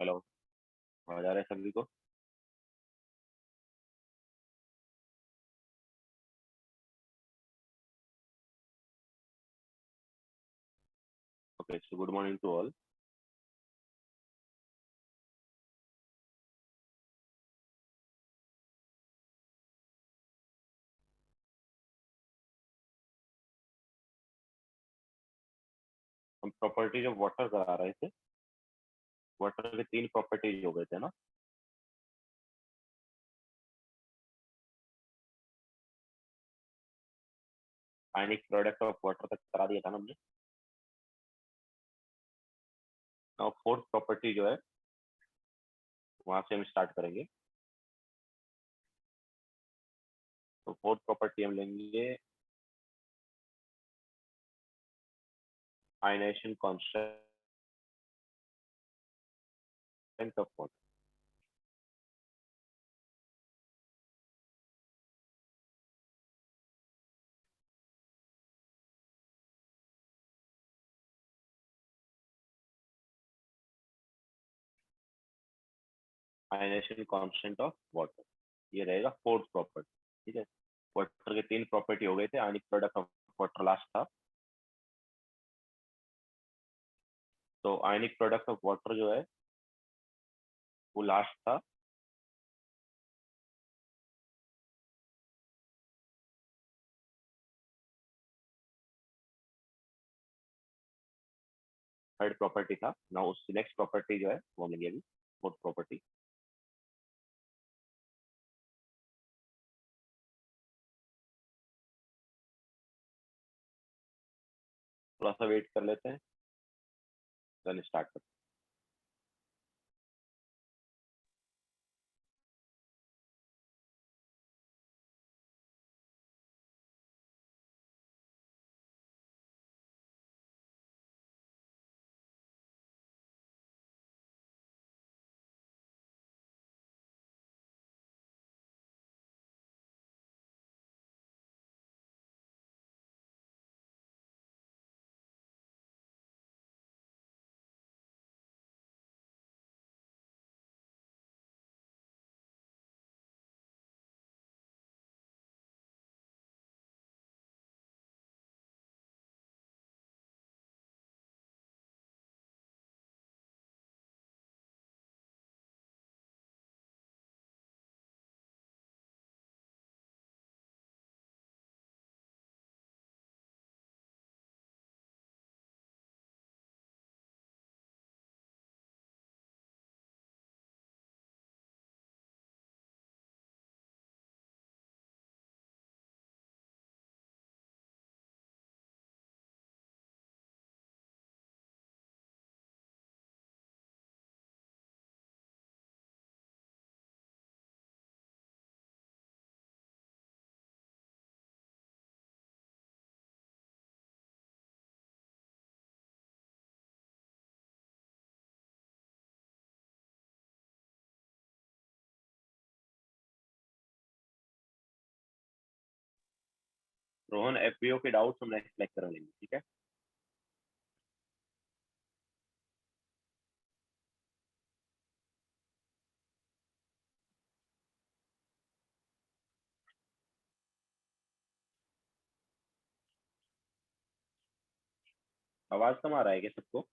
Hello. आवाज आ रहा है सभी को? Okay, so good morning to all. हम प्रॉपर्टीज ऑफ वाटर करा रहे थे। वाटर के तीन प्रॉपर्टीज हो गए थे ना। आयनिक प्रोडक्ट ऑफ वाटर तक करा दिया था ना हमने। और फोर्थ प्रॉपर्टी जो है वहां से हम स्टार्ट करेंगे। तो फोर्थ प्रॉपर्टी हम लेंगे ionization constant of water. Ionization constant of water, ये रहेगा फोर्थ प्रॉपर्टी। ठीक है। वाटर के तीन प्रॉपर्टी हो गए थे। Ionic product of water last था। तो आयनिक प्रोडक्ट ऑफ वाटर जो है वो लास्ट था। थर्ड प्रॉपर्टी था ना। उसकी नेक्स्ट प्रॉपर्टी जो है वो हम लेंगे अभी, फोर्थ प्रॉपर्टी। थोड़ा सा वेट कर लेते हैं, देन स्टार्ट करते हैं। रोहन, एफबीओ के डाउट्स हम नेक्स्ट लेक्चर में लेंगे, ठीक है? आवाज कम आ रहा है क्या सबको?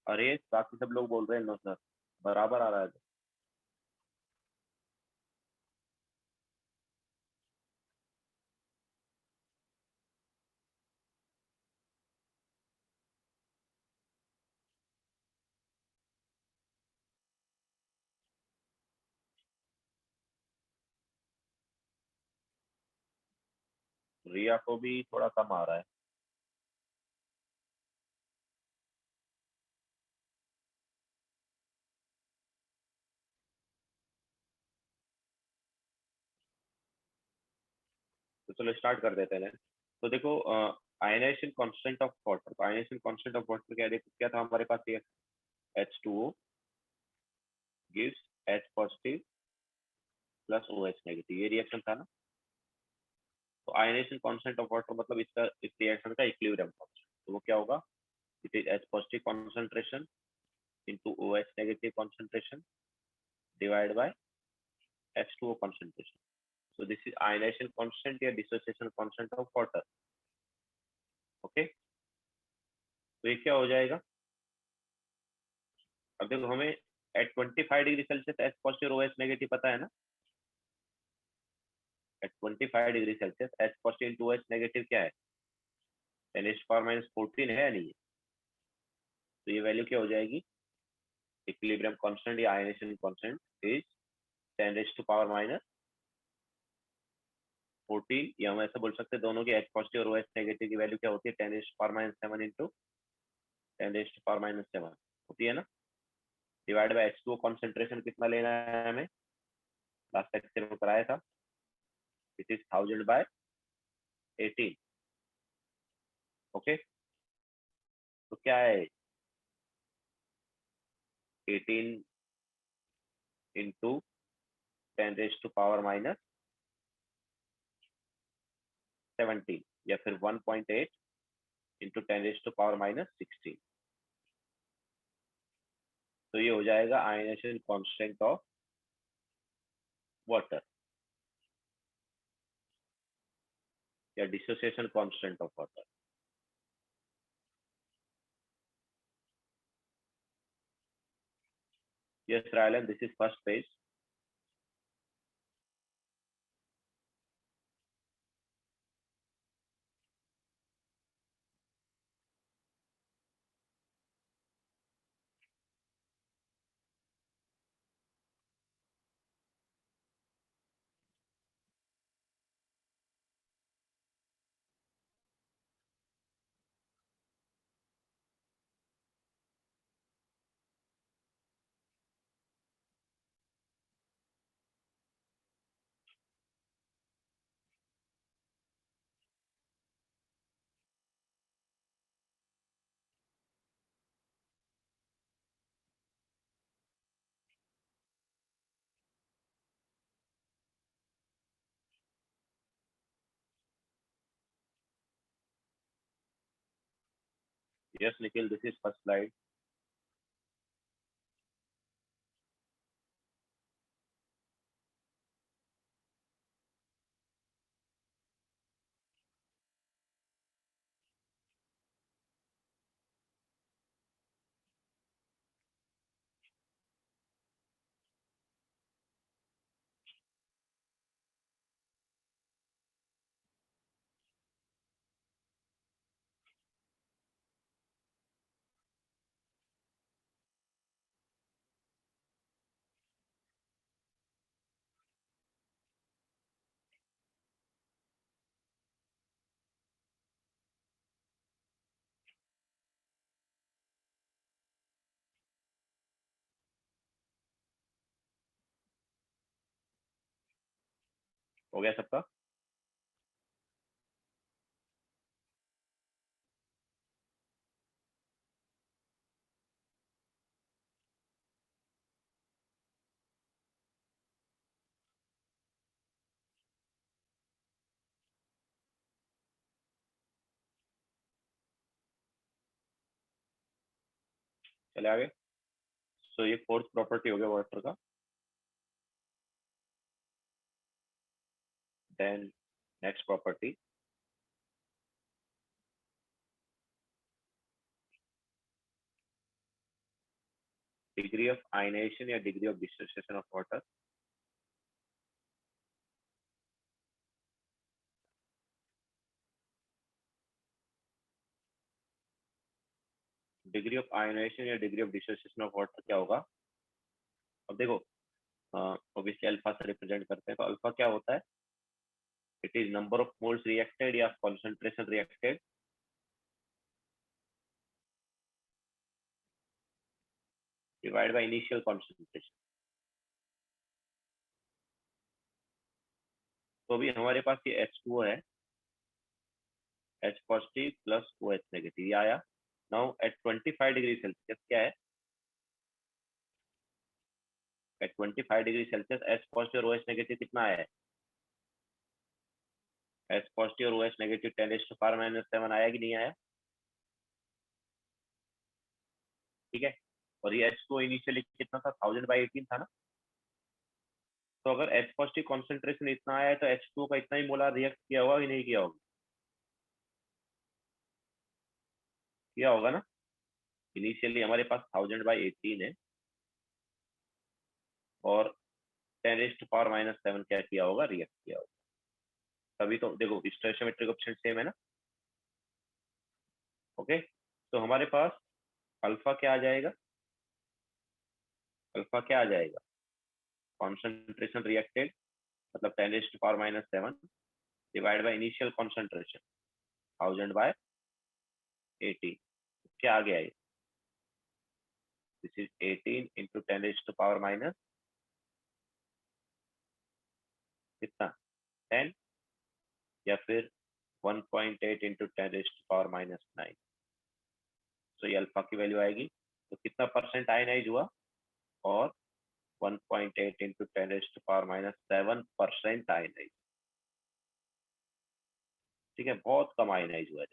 अरे बाकी सब लोग बोल रहे हैं नो सर, बराबर आ रहा है। रिया को भी थोड़ा कम आ रहा है। तो चलो स्टार्ट कर देते हैं। तो देखो, आयनाइजेशन कांस्टेंट ऑफ वाटर, तो आयनाइजेशन कांस्टेंट ऑफ वाटर क्या है? देखो क्या था हमारे पास ये H2O gives H positive plus OH negative, ये रिएक्शन था ना। तो आयनेशन कांस्टेंट ऑफ वाटर मतलब इसका इस रिएक्शन का इक्विलिब्रियम कांस्टेंट, तो वो क्या होगा, it is H positive concentration into OH negative concentration divide by H2O concentration. so this is ionization constant या dissociation constant of water। Okay, तो ये क्या हो जाएगा, अब देखो हमें at 25 degree Celsius H positive OH negative पता है ना, at 25 degree Celsius H positive into OH negative क्या है, 10⁻⁴ है या नहीं है, तो ये वैल्यू क्या हो जाएगी, इक्विलिब्रियम कांस्टेंट या आयनेशन कांस्टेंट इज 10⁻⁴, या हम ऐसा बोल सकते हैं दोनों की H पॉजिटिव और OH नेगेटिव की वैल्यू क्या होती है, 10⁻⁷ इंटू 10⁻⁻⁷ होती है ना, डिवाइड बाय H2O कॉन्सेंट्रेशन कितना लेना है हमें, लास्ट लेक्चर में कराया था, इट इज 1000/18। ओके, तो क्या है 18 इंटू 10⁻⁻17 या फिर 1.8 इंटू 10⁻⁻16, तो ये हो जाएगा आयनेशन कांस्टेंट ऑफ वाटर या dissociation constant of water. Yes रायलन, this is first page. Yes Nikhil, this is first slide. हो गया सबका? चले आगे। सो ये फोर्थ प्रॉपर्टी हो गया वाटर का। Then next property, degree of ionisation या degree of dissociation of water. Degree of ionisation या degree of dissociation of water क्या होगा, अब देखो ऑब्वियसली अल्फा से रिप्रेजेंट करते हैं, तो अल्फा क्या होता है, it is number of moles reacted या concentration reacted divide by initial concentration. तो अभी हमारे पास ये H2O है, H positive plus OH negative, ये आया। नाउ एट 25 डिग्री सेल्सियस क्या है, at 25 degree Celsius H positive और OH नेगेटिव कितना आया है? एच पॉजिटिव और OH नेगेटिव 10⁻⁻⁷ आया कि नहीं आया? ठीक है, और ये H2O इनिशियली कितना था? 1000/18 था ना। तो अगर H पॉजिटिव कॉन्सेंट्रेशन इतना आया है तो H2O का इतना ही मोलार रिएक्ट किया होगा कि नहीं किया होगा? किया होगा ना। इनिशियली हमारे पास 1000/18 है और 10⁻⁻7 क्या किया होगा? रिएक्ट किया होगा। तभी तो देखो स्टोइचियोमेट्रिक कोएफिशिएंट सेम है ना। ओके, तो हमारे पास अल्फा क्या आ जाएगा? अल्फा क्या आ जाएगा? कॉन्सेंट्रेशन रिएक्टेड मतलब 10⁻⁻7 डिवाइड बाय इनिशियल कॉन्सेंट्रेशन 1000/18। क्या आ गया ये? दिस इज 18 इंटू 10⁻⁻, कितना? 10 या फिर 1.8 इंटू 10⁻⁹। तो ये अल्फा की वैल्यू आएगी। तो कितना परसेंट आयनाइज हुआ? और 1.8 इंटू 10⁻⁷% आयनाइज। ठीक है, बहुत कम आयनाइज हुआ है।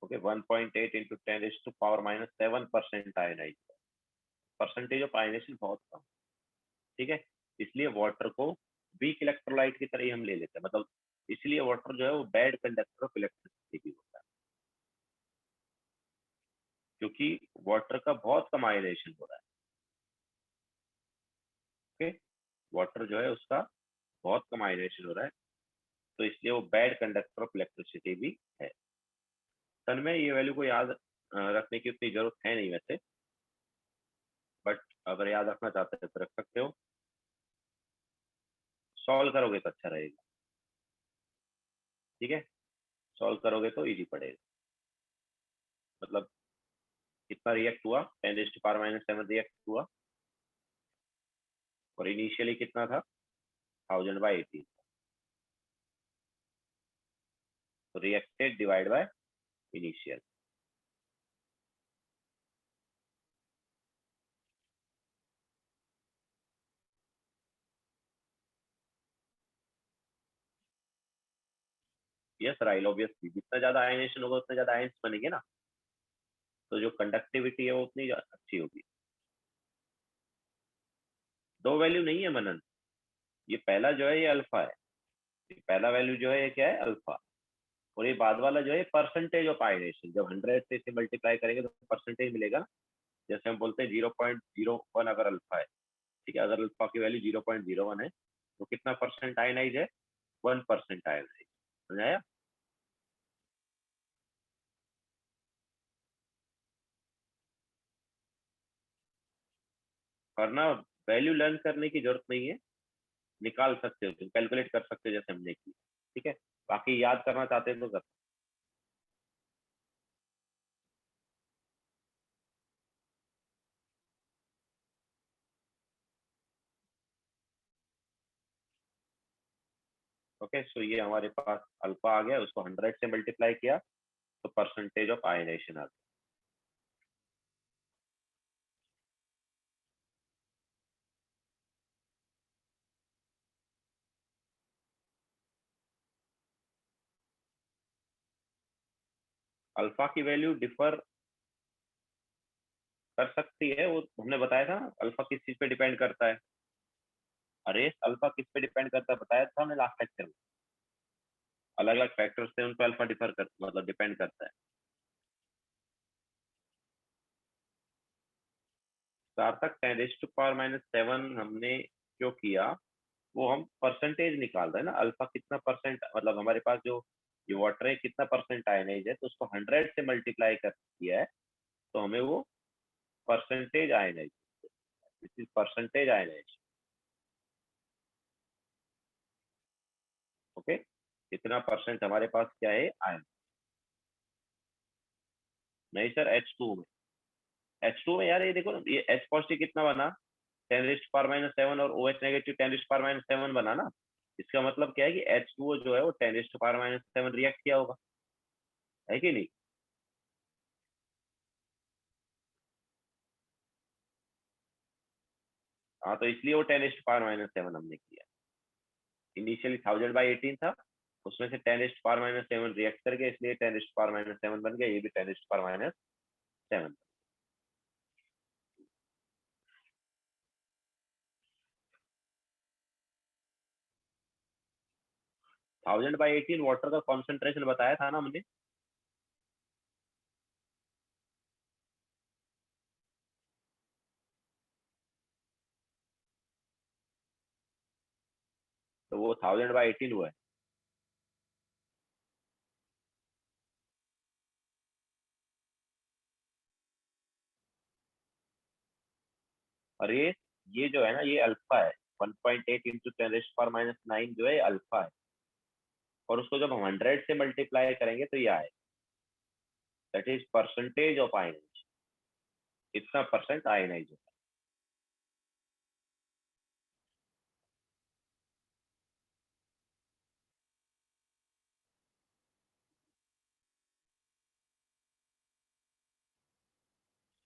Okay, 1.8 into 10⁻⁷% ionize. Percentage of ionization बहुत कम। ठीक है, इसलिए वाटर को वीक इलेक्ट्रोलाइट की तरह ही हम ले लेते हैं। मतलब इसलिए वाटर जो है वो बैड कंडक्टर ऑफ इलेक्ट्रिसिटी भी होता है, क्योंकि वाटर का बहुत कम आयनेशन हो रहा है। ओके, वाटर जो है उसका बहुत कम आयनेशन हो रहा है, तो इसलिए वो बैड कंडक्टर ऑफ इलेक्ट्रिसिटी भी है। सन में ये वैल्यू को याद रखने की उतनी जरूरत है नहीं वैसे, बट अगर याद रखना चाहते हैं तो रख सकते हो। सॉल्व करोगे तो अच्छा रहेगा। ठीक है, सॉल्व करोगे तो इजी पड़ेगा। मतलब कितना रिएक्ट हुआ? 10⁻⁻7 रिएक्ट हुआ और इनिशियली कितना था? 1000/18। तो reacted divide by initial. Yes Rahul, obviously जितना ज्यादा आयनेशन होगा उतना ज्यादा आयंस बनेंगे ना, तो जो कंडक्टिविटी है वो उतनी अच्छी होगी। दो वैल्यू नहीं है मनन, ये पहला जो है ये अल्फा है। ये पहला वैल्यू जो है ये क्या है? अल्फा। और ये बाद वाला जो है परसेंटेज ऑफ आयनेशन। जब 100 से इसे मल्टीप्लाई करेंगे तो परसेंटेज मिलेगा ना। जैसे हम बोलते हैं 0.01 अगर अल्फा है, ठीक है, अगर अल्फा की वैल्यू 0.01 है तो कितना परसेंट आयनाइज है? 1% आयनाइज। समझ आया? वरना वैल्यू लर्न करने की जरूरत नहीं है, निकाल सकते हो तुम, कैलकुलेट कर सकते हो जैसे हमने की। ठीक है, बाकी याद करना चाहते हैं तो कर। ओके, सो ये हमारे पास अल्फा आ गया, उसको 100 से मल्टीप्लाई किया तो परसेंटेज ऑफ आयनेशन आ गया। अल्फा की वैल्यू डिफर कर सकती है, वो हमने बताया था ना, अल्फा किस चीज पे डिपेंड करता है। अरे अल्फा किस पे डिपेंड करता है बताया था हमने लास्ट लेक्चर में। अलग अलग फैक्टर्स से उन पर अल्फा डिफर कर मतलब डिपेंड करता है। सार्थक 10⁻⁷ हमने क्यों किया? वो हम परसेंटेज निकाल रहे हैं ना, अल्फा कितना परसेंट, मतलब हमारे पास जो ये वाटर है कितना परसेंट आयनाइज है, तो उसको 100 से मल्टीप्लाई कर किया है तो हमें वो percentage ionize, this is percentage ionize. Okay, कितना परसेंट हमारे पास क्या है? आयन। नहीं सर, H2 में। H2 में यार ये देखो ना, ये H पॉजिटिव कितना बना? 10⁻⁷ और OH नेगेटिव 10⁻⁷ बना ना। इसका मतलब क्या है कि H2O जो है वो 10⁻⁷ रिएक्ट किया होगा, है कि नहीं? हाँ, तो इसलिए वो 10⁻⁻7 हमने किया। इनिशियली 1000/18 था, उसमें से 10⁻⁻7 रिएक्ट कर गया, इसलिए 10⁻⁻7 बन गया, ये भी 10⁻⁻7। 1000/18 वाटर का कॉन्सेंट्रेशन बताया था ना हमने। तो वो 1000/18 हुआ है। और ये जो है ना, ये अल्फा है। 1.8 इंटू 10⁻⁻9 जो है अल्फा है, और उसको जब हम 100 से मल्टीप्लाई करेंगे तो ये आए, that is percentage of ionize. इतना परसेंट आयनाइज होता है।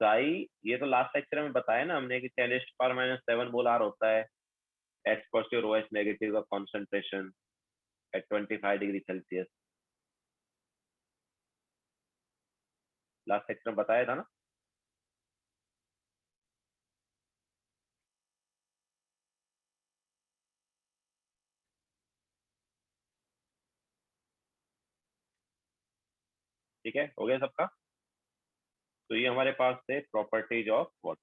साई, ये तो लास्ट लेक्चर में बताया ना हमने कि 10⁻⁻7 मोलार होता है एच पॉजिटिव और OH नेगेटिव का concentration eight 25 degree Celsius. Last lecture में बताया था ना। ठीक है, हो गया सबका। तो ये हमारे पास थे प्रॉपर्टीज ऑफ वाटर।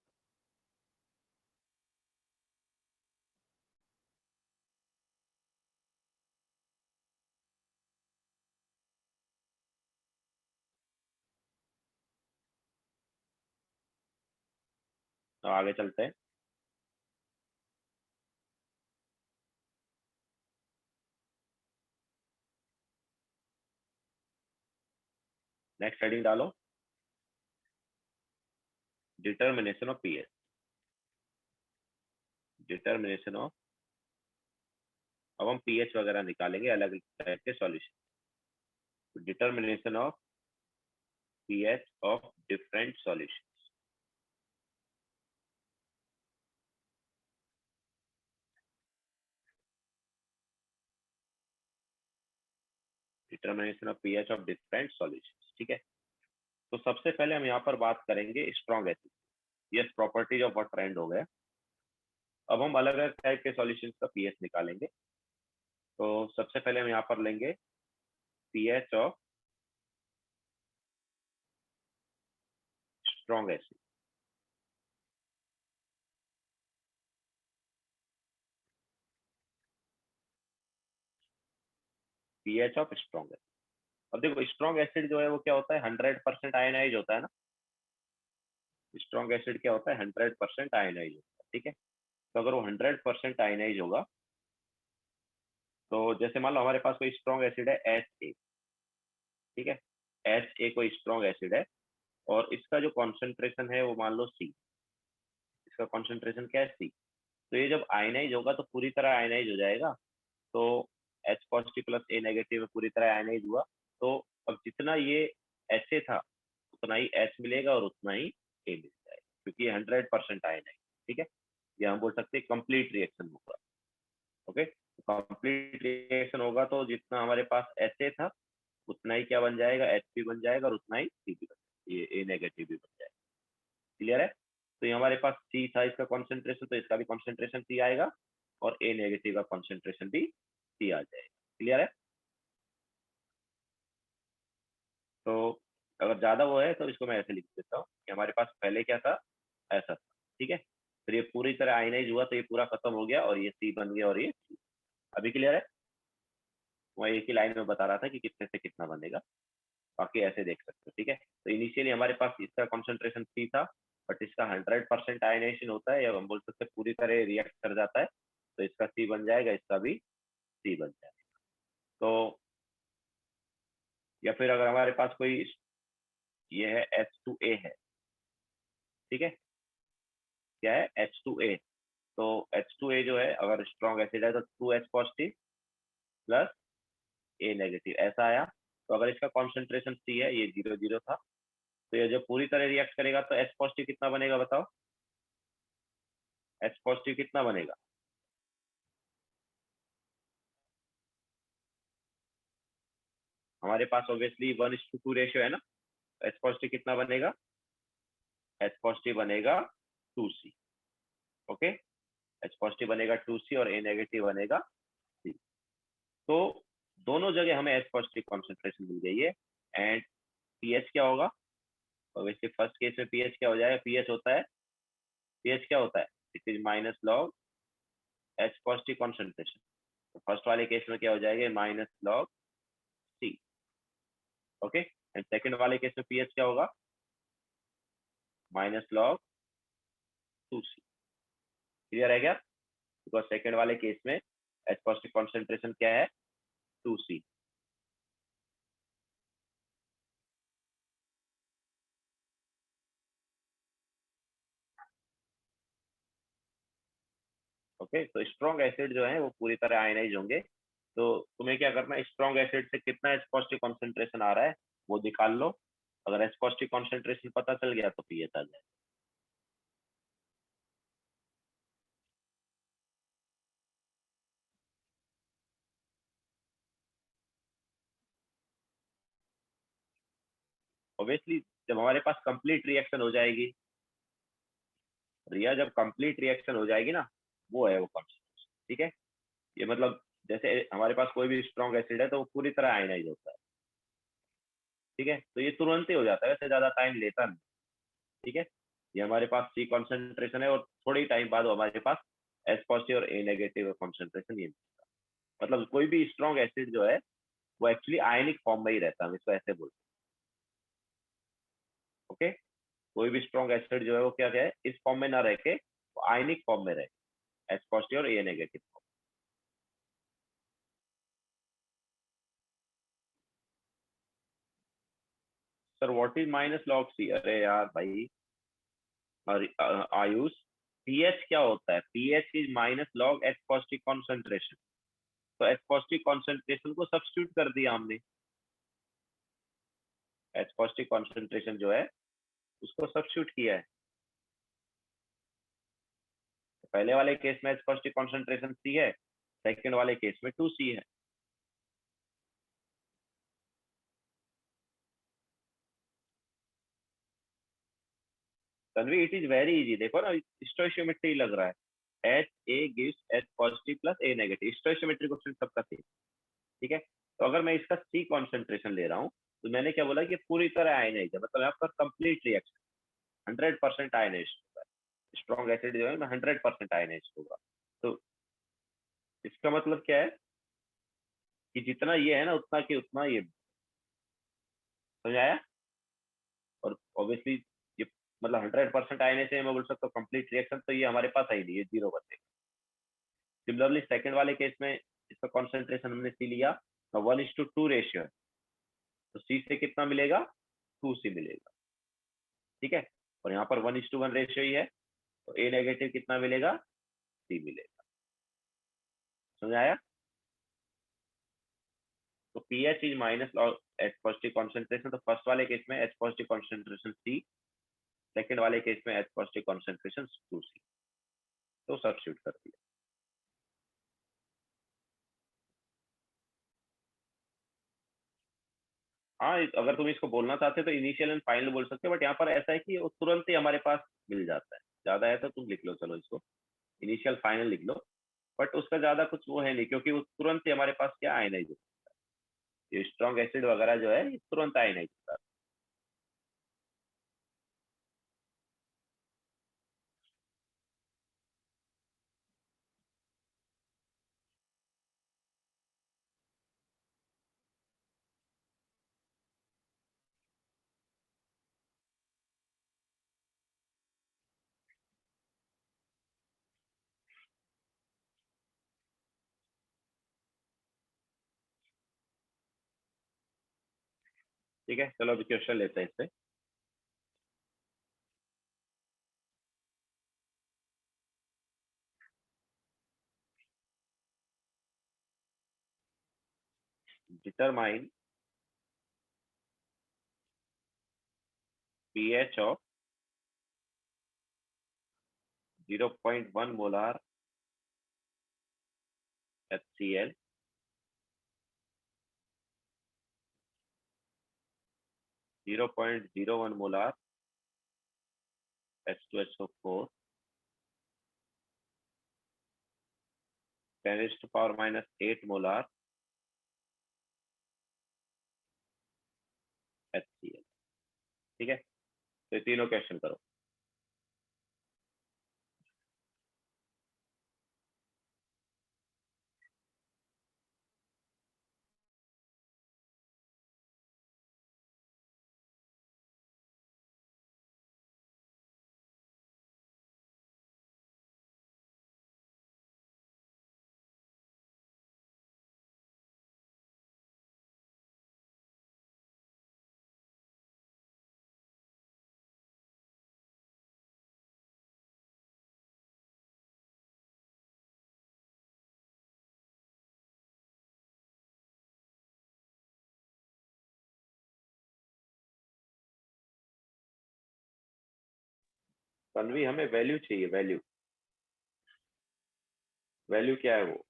तो आगे चलते हैं। नेक्स्ट हेडिंग डालो, determination of pH. Determination of, अब हम पीएच वगैरह निकालेंगे अलग अलग टाइप के solution. Determination of pH of different solution. Determination of pH of different solution, ठीक है। तो सबसे पहले हम यहाँ पर बात करेंगे strong acid. Yes, properties of water and हो गया। अब हम अलग अलग टाइप के सॉल्यूशन का पीएच निकालेंगे। तो सबसे पहले हम यहाँ पर लेंगे pH of strong acid. PH of strong acid. अब देखो, स्ट्रॉन्ग एसिड जो है वो क्या होता है, 100% आयनाइज होता है ना। स्ट्रॉन्ग एसिड क्या होता है, 100% आयनाइज होता है, ठीक है। तो अगर वो 100% आयनाइज होगा, तो जैसे मान लो हमारे पास कोई स्ट्रॉन्ग एसिड है HA, ठीक है। HA कोई स्ट्रॉन्ग एसिड है, और इसका जो कॉन्सेंट्रेशन है वो मान लो C। इसका कॉन्सेंट्रेशन क्या है, C। तो ये जब आयनाइज होगा तो पूरी तरह आयनाइज हो जाएगा। तो H positive plus A negative में पूरी तरह आयनाइज हुआ। तो अब जितना ये HA था उतना ही H मिलेगा और उतना ही A मिल जाएगा, क्योंकि ये 100% आयनाइज, ठीक है। ये हम बोल सकते हैं कंप्लीट रिएक्शन होगा। ओके, कंप्लीट रिएक्शन होगा तो जितना हमारे पास HA था उतना ही क्या बन जाएगा, H भी बन जाएगा, और उतना ही C भी बन जाएगा, ये A नेगेटिव भी बन जाएगा। क्लियर है। तो ये हमारे पास C था इसका कॉन्सेंट्रेशन, तो इसका भी कॉन्सेंट्रेशन C आएगा, और A नेगेटिव का कॉन्सेंट्रेशन भी C आ जाएगा। क्लियर है। तो अगर ज्यादा वो है तो इसको मैं ऐसे लिख देता हूँ कि हमारे पास पहले क्या था, ऐसा था, ठीक है। फिर ये पूरी तरह आयनाइज हुआ तो ये पूरा खत्म हो गया और ये C बन गया, और ये C। अभी क्लियर है। मैं एक ही लाइन में बता रहा था कि कितने से कितना बनेगा, बाकी ऐसे देख सकते हो, ठीक है। तो इनिशियली हमारे पास इसका कॉन्सेंट्रेशन C था, बट इसका 100% आयनाइजेशन होता है, या हम बोल सकते हैं पूरी तरह रिएक्ट कर जाता है, तो इसका C बन जाएगा, इसका भी C बन जाएगा। तो या फिर अगर हमारे पास कोई ये है H2A है, ठीक है। क्या है, H2A। तो H2A जो है अगर स्ट्रॉन्ग एसिड है तो 2H positive plus A negative ऐसा आया। तो अगर इसका कॉन्सेंट्रेशन C है, ये 0 0 था, तो ये जो पूरी तरह रिएक्ट करेगा तो H पॉजिटिव कितना बनेगा बताओ। H पॉजिटिव कितना बनेगा? हमारे पास ऑब्वियसली 1:2 रेशियो है ना, H पॉजिटिव कितना बनेगा? H पॉजिटिव बनेगा 2C। ओके, H पॉजिटिव बनेगा 2C और A नेगेटिव बनेगा C। तो दोनों जगह हमें H पॉजिटिव कॉन्सेंट्रेशन मिल गई है। एंड पीएच क्या होगा? ऑब्वियसली फर्स्ट केस में पीएच क्या हो जाएगा? पीएच होता है, पीएच क्या होता है? It is minus log H positive concentration. तो फर्स्ट वाले केस में क्या हो जाएगा? Minus log C। Okay, and second वाले केस में पीएच क्या होगा? Minus log 2C। क्लियर है क्या? बिकॉज सेकंड वाले केस में H पॉजिटिव कॉन्सेंट्रेशन क्या है? 2C। ओके, तो स्ट्रॉन्ग एसिड जो है वो पूरी तरह आयनाइज होंगे। तो तुम्हें क्या करना है, स्ट्रॉन्ग एसिड से कितना H पॉजिटिव कॉन्सेंट्रेशन आ रहा है वो निकाल लो। अगर H पॉजिटिव कॉन्सेंट्रेशन पता चल गया तो पीएच आ जाए। ऑब्वियसली जब हमारे पास कंप्लीट रिएक्शन हो जाएगी, रिया, जब कंप्लीट रिएक्शन हो जाएगी ना, वो है वो कॉन्सेंट्रेशन। ठीक है, ये मतलब जैसे हमारे पास कोई भी स्ट्रॉन्ग एसिड है तो वो पूरी तरह आयनाइज होता है। ठीक है, तो ये तुरंत ही हो जाता है, वैसे ज्यादा टाइम लेता नहीं। ठीक है, ये हमारे पास सी कॉन्सेंट्रेशन है और थोड़ी टाइम बाद हमारे पास एस पॉजिटिव और ए नेगेटिव कॉन्सेंट्रेशन ये। मतलब कोई भी स्ट्रॉन्ग एसिड जो है वो एक्चुअली आयनिक फॉर्म में ही रहता है, हम इसको ऐसे बोलते हैं। ओके, कोई भी स्ट्रॉन्ग एसिड जो है वो क्या है, इस फॉर्म में ना रह के वो आयनिक फॉर्म में रहे, एच पॉजिटिव और A negative form. Sir what is minus log C? अरे यार भाई, और आयुष, पीएच क्या होता है? PH is minus log H positive concentration. तो एच पॉजिटिव कॉन्सेंट्रेशन को सब्स्टिट्यूट कर दिया हमने। एच पॉजिटिव कॉन्सेंट्रेशन जो है उसको सब्स्टिट्यूट किया है। तो पहले वाले केस में एच पॉजिटिव कॉन्सेंट्रेशन सी है, सेकेंड वाले केस में 2C है। Tanvi, it is very easy. देखो ना, स्टोइशियोमेट्री लग रहा है। H A gives H positive plus A negative, stoichiometry question सबका सेम। ठीक है, तो अगर मैं इसका सी कॉन्सेंट्रेशन ले रहा हूँ तो मैंने क्या बोला कि पूरी तरह आयनाइज है, मतलब यहाँ पर कंप्लीट रिएक्शन 100% आयनाइज होगा। स्ट्रॉन्ग एसिड जो है ना 100% आयनाइज होगा। तो इसका मतलब क्या है कि जितना ये है ना उतना कि उतना ये। समझ आया? और ऑब्वियसली ये मतलब 100% आयने से मैं बोल सकता हूँ कंप्लीट रिएक्शन, तो ये हमारे पास है ही नहीं, ये जीरो बचेगा। सिमिलरली सेकंड वाले केस में इसका कॉन्सेंट्रेशन हमने सी लिया तो 1:2 रेशियो है, तो सी से कितना मिलेगा? 2C मिलेगा। ठीक है, और यहाँ पर 1:1 रेशियो ही है, तो ए नेगेटिव कितना मिलेगा? सी मिलेगा। समझ आया? तो P H is minus H positive concentration, तो फर्स्ट वाले केस में एच पॉजिटिव कॉन्सेंट्रेशन सी, सेकेंड वाले केस में एच पॉजिटिव कॉन्सेंट्रेशन 2C। तो सब्स्टिट्यूट कर दिया। हाँ, अगर तुम इसको बोलना चाहते हो तो इनिशियल एंड फाइनल बोल सकते हो, बट यहाँ पर ऐसा है कि वो तुरंत ही हमारे पास मिल जाता है। ज्यादा है तो तुम लिख लो, चलो इसको इनिशियल फाइनल लिख लो। बट उसका ज्यादा कुछ वो है नहीं, क्योंकि वो तुरंत ही हमारे पास क्या आयनाइज होता है। ये स्ट्रॉन्ग एसिड वगैरह जो है ये तुरंत आयनाइज होता है। ठीक है, चलो अभी क्वेश्चन लेते हैं इससे। Determine pH of 0.1 molar HCl, 0.01 molar H2SO4, 10⁻⁸ molar HCl। ठीक है, तो ये तीनों क्वेश्चन करो। तन्वी, हमें वैल्यू चाहिए, वैल्यू। वैल्यू क्या है वो?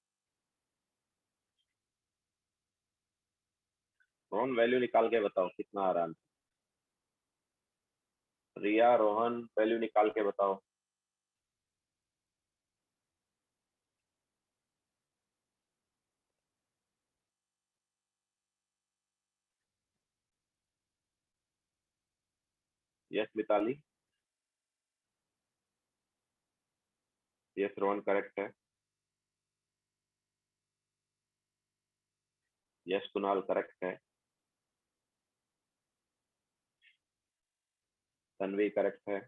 रोहन वैल्यू निकाल के बताओ कितना आ रहा है। रिया, रोहन वैल्यू निकाल के बताओ। Yes Mitali, yes Rohan correct है। यस कुणाल करेक्ट है। तन्वी करेक्ट है।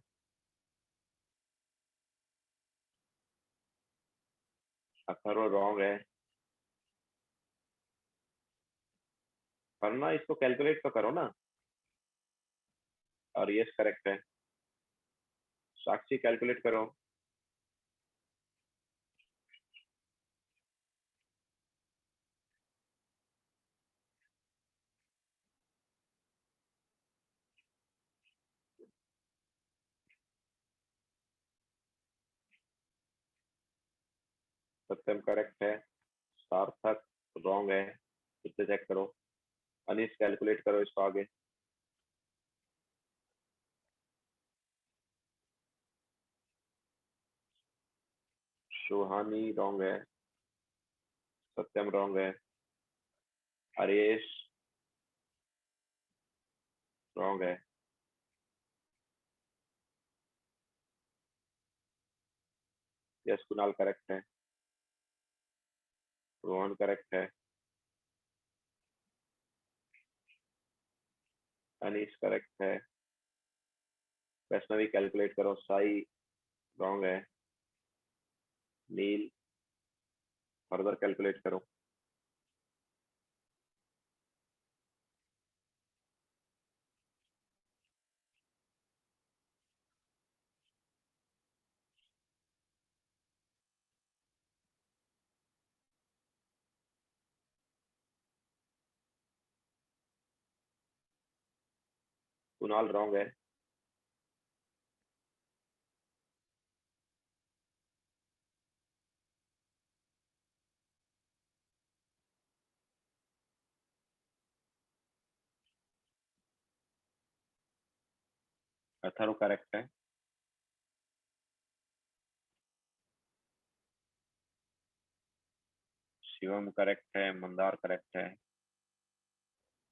अथर्व रॉन्ग है। करना, इसको कैलकुलेट तो करो ना। और यस करेक्ट है। साक्षी कैलकुलेट करो। सत्यम करेक्ट है। सार्थक रॉन्ग है, फिर से चेक करो। अनिश कैलकुलेट करो इसको आगे। सुहानी रॉन्ग है। सत्यम रॉन्ग है। हरीश रॉन्ग है। यस कुणाल करेक्ट है। रोहन करेक्ट है। अनीश करेक्ट है। वैष्णवी कैलकुलेट करो। साई रॉन्ग है। नील फर्दर कैलकुलेट करो। कुणाल रॉन्ग है। अथर्व करेक्ट है। शिवम करेक्ट है। मंदार करेक्ट है।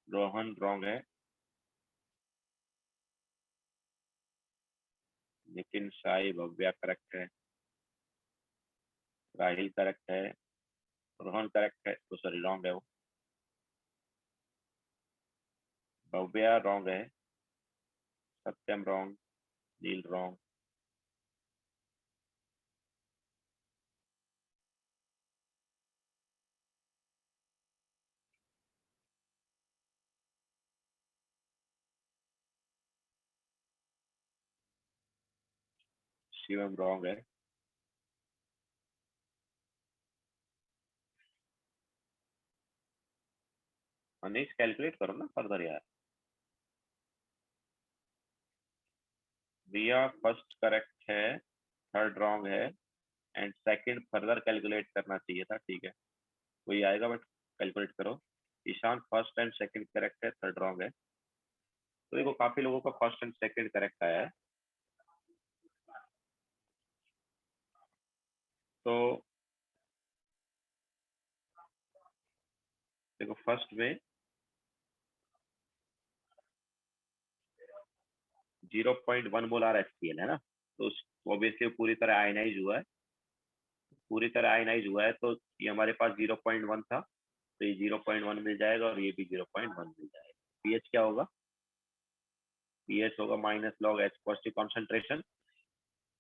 रोहन रॉन्ग है। नितिन, साई, भव्या करेक्ट है। राहिल करेक्ट है। रोहन करेक्ट है, तो सॉरी रॉन्ग है वो। भव्या रॉन्ग है। सत्यम रॉन्ग। नील रॉन्ग। शिवम रॉन्ग है। अनीश कैलकुलेट करो ना फर्दर यार। रिया फर्स्ट करेक्ट है। थर्ड रॉन्ग है, एंड सेकंड फर्दर कैलकुलेट करना चाहिए था, ठीक है वही आएगा, बट कैलकुलेट करो। Ishan first and second correct है, थर्ड रॉन्ग है। तो देखो काफी लोगों का फर्स्ट एंड सेकंड करेक्ट आया है। तो देखो फर्स्ट में 0.1 मोलार HCl है ना, तो ऑब्वियसली पूरी तरह आयनाइज हुआ है, पूरी तरह आयनाइज हुआ है, तो ये हमारे पास 0.1 था, तो ये 0.1 मिल जाएगा और ये भी 0.1 मिल जाएगा। पीएच क्या होगा? पीएच होगा minus log H positive concentration,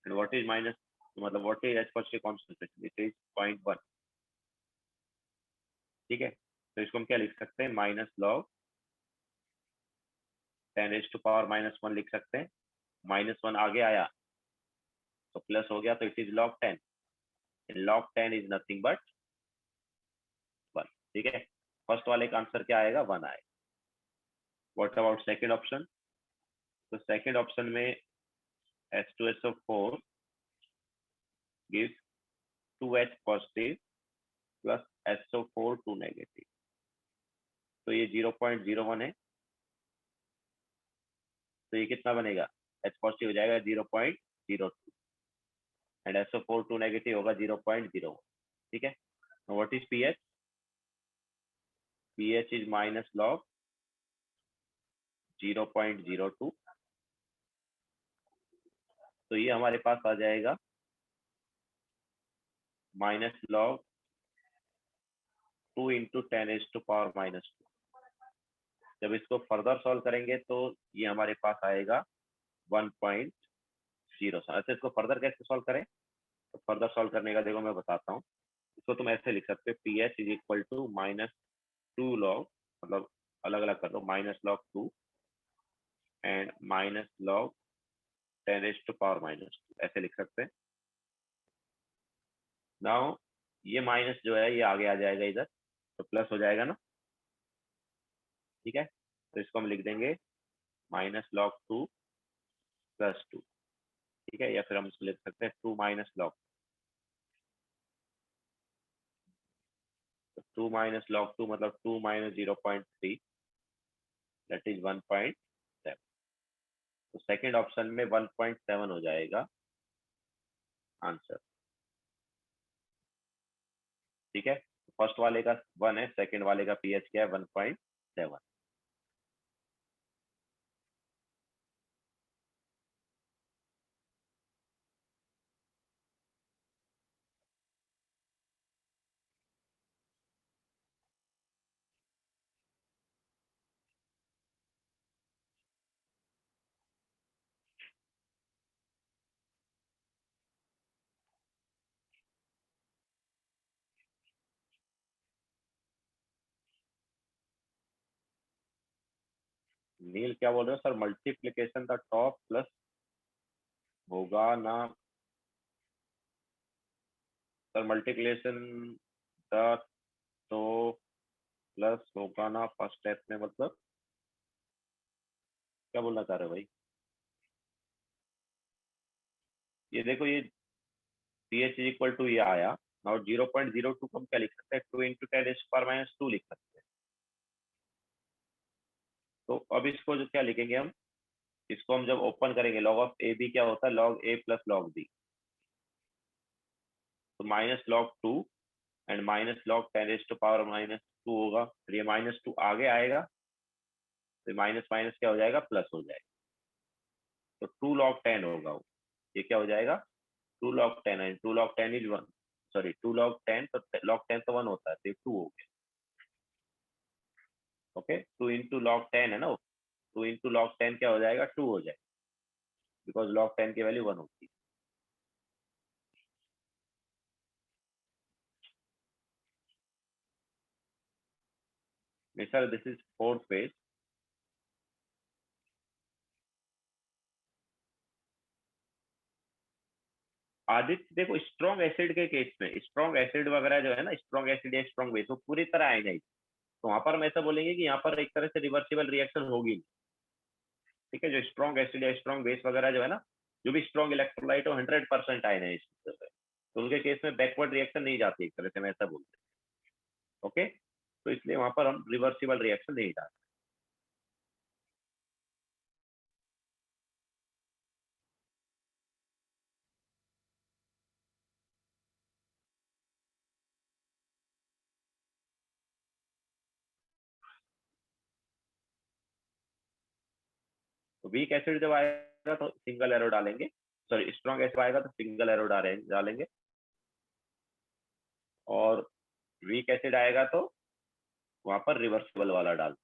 and what is minus, मतलब what is H positive concentration, it is 0.1, ठीक है। तो इसको हम क्या लिख सकते हैं, माइनस लॉग 10⁻⁻1 लिख सकते हैं। -1 आगे आया तो प्लस हो गया, तो it is log 10, log 10 is nothing but 1, ठीक है। फर्स्ट वाले का आंसर क्या आएगा, 1 आएगा। What about second option? तो सेकंड ऑप्शन में H2SO4 gives 2H positive plus SO4 2 negative, तो ये 0.01 है, तो ये कितना बनेगा, H पॉजिटिव हो जाएगा 0.02 एंड SO4 2 नेगेटिव होगा 0.01, ठीक है। What is pH? PH is minus log 0.02, तो ये हमारे पास आ जाएगा माइनस लॉग 2 × 10⁻⁻²। जब इसको फर्दर सॉल्व करेंगे तो ये हमारे पास आएगा 1.0। अच्छा इसको फर्दर कैसे सॉल्व करें, तो फर्दर सॉल्व करने का देखो मैं बताता हूँ। इसको तुम ऐसे लिख सकते हो, pH is equal to -2 log, मतलब अलग अलग कर दो, -log 2 एंड -log 10⁻⁻², ऐसे लिख सकते हैं। नाउ ये माइनस जो है ये आगे आ जाएगा इधर, तो प्लस हो जाएगा ना, ठीक है। तो इसको हम लिख देंगे -log 2 + 2, ठीक है, या फिर हम इसको लिख सकते हैं 2 - log, तो 2 - log 2 मतलब 2 - 0.3, दैट इज 1.7। तो सेकंड ऑप्शन में 1.7 हो जाएगा आंसर, ठीक है। फर्स्ट वाले का 1 है, सेकंड वाले का पीएच क्या है, 1.7। नील क्या बोल रहे हो sir, multiplication the top plus होगा ना सर, मल्टीप्लीकेशन द तो प्लस होगा ना फर्स्ट स्टेप में, मतलब क्या बोलना चाह रहे हो भाई? ये देखो ये pH इज इक्वल टू ये आया, और 0.02 को हम क्या लिख सकते हैं, 2 × 10⁻⁻² लिख सकते हैं। तो अब इसको जो क्या लिखेंगे हम, इसको हम जब ओपन करेंगे, log ऑफ ए बी क्या होता है, log A + log B, तो -log 2 एंड -log 10⁻⁻² होगा, फिर ये -2 आगे आएगा, तो माइनस माइनस क्या हो जाएगा, प्लस हो जाएगा, तो 2 log 10 होगा वो, ये क्या हो जाएगा, 2 log 10 and 2 log 10 is 1, sorry 2 log 10, तो log 10 तो 1 होता है, तो ये 2 हो गया, ओके। 2 × log 10 है ना, 2 × log 10 क्या हो जाएगा, 2 हो जाएगा, बिकॉज log 10 की वैल्यू 1 होती है। Sir this is fourth page. Aditya देखो स्ट्रॉन्ग एसिड के केस में, स्ट्रॉन्ग एसिड वगैरह जो है ना, स्ट्रॉन्ग एसिड या स्ट्रॉन्ग बेस, वो पूरी तरह आएगा, तो वहां पर हम ऐसा बोलेंगे कि यहाँ पर एक तरह से रिवर्सिबल रिएक्शन होगी, ठीक है। जो स्ट्रॉन्ग एसिड या स्ट्रॉन्ग बेस वगैरह जो है ना, जो भी स्ट्रॉन्ग इलेक्ट्रोलाइट हो 100% आयनाइज कर रहे हैं, तो उनके केस में बैकवर्ड रिएक्शन नहीं जाती, एक तरह से मैं ऐसा बोलते हैं। ओके, तो इसलिए वहां पर हम रिवर्सिबल रिएक्शन नहीं डालते। तो वीक एसिड जब आएगा तो सिंगल एरो डालेंगे, सॉरी स्ट्रॉन्ग एसिड आएगा तो सिंगल एरो डालेंगे, और वीक एसिड आएगा तो वहां पर रिवर्सिबल वाला डाल।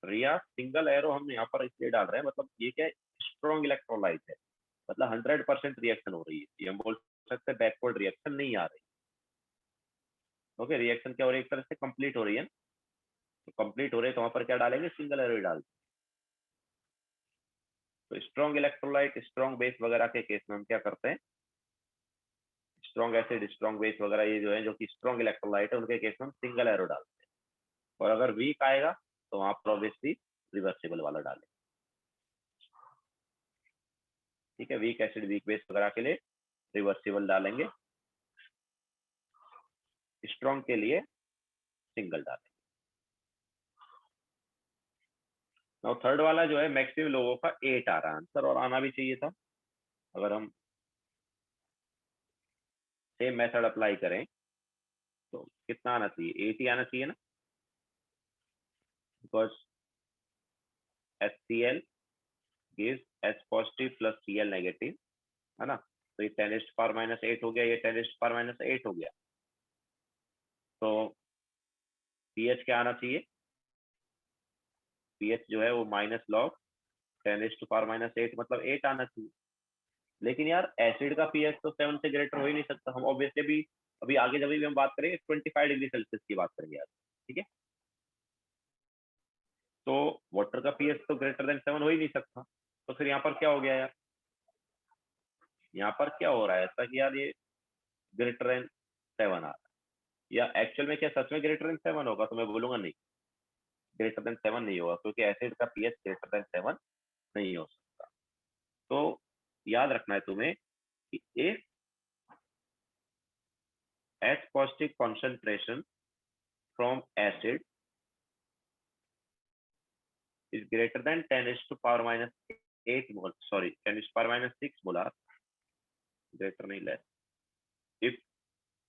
रिया सिंगल एरो हम यहाँ पर इसलिए डाल रहे हैं, मतलब ये क्या स्ट्रॉन्ग इलेक्ट्रोलाइट है, मतलब 100% रिएक्शन हो रही है, ये हम बोल सकते हैं बैकवर्ड रिएक्शन नहीं आ रही। ओके, रिएक्शन क्या हो रही है, एक तरह से कंप्लीट हो रही है, तो कंप्लीट हो रही है तो वहां पर क्या डालेंगे, सिंगल एरो डाल। तो स्ट्रॉन्ग इलेक्ट्रोलाइट, स्ट्रॉन्ग बेस वगैरह के केस में हम क्या करते हैं, स्ट्रॉन्ग एसिड, स्ट्रॉन्ग बेस वगैरह ये जो है, जो कि स्ट्रॉन्ग इलेक्ट्रोलाइट है, उनके केस में हम सिंगल एरो डालते हैं। और अगर वीक आएगा तो वहां पर ऑब्वियसली रिवर्सिबल वाला डालें। ठीक है, वीक एसिड, वीक बेस वगैरह के लिए रिवर्सिबल डालेंगे, स्ट्रॉन्ग के लिए सिंगल डालेंगे। और थर्ड वाला जो है मैक्सिमम लोगों का 8 आ रहा है आंसर, और आना भी चाहिए था। अगर हम सेम मेथड अप्लाई करें तो कितना आना चाहिए, 8 ही आना चाहिए ना, because HCl gives H positive plus Cl negative, है ना, तो ये 10⁻⁻8 हो गया, ये 10⁻⁸ हो गया, तो pH क्या आना चाहिए, pH जो है वो माइनस लॉग 10⁻⁸ मतलब 8 आना चाहिए। लेकिन यार एसिड का pH तो 7 से ग्रेटर हो ही नहीं सकता, हम ऑब्वियसली अभी आगे जब भी हम बात करेंगे 25 डिग्री सेल्सियस की बात करेंगे यार, ठीक है, तो वाटर का pH तो ग्रेटर देन 7 हो ही नहीं सकता, तो फिर यहाँ पर क्या हो गया यार, यहाँ पर क्या हो रहा है ऐसा कि यार ये ग्रेटर देन 7 आ रहा है, या एक्चुअल में क्या सच में ग्रेटर देन 7 होगा, तो मैं बोलूंगा नहीं, ग्रेटर देन 7 नहीं होगा, क्योंकि एसिड का pH ग्रेटर देन 7 नहीं हो सकता। तो याद रखना है तुम्हें कि if H positive concentration from acid is greater than 10⁻⁸ mol, sorry 10⁻⁶ molar, greater नहीं less, if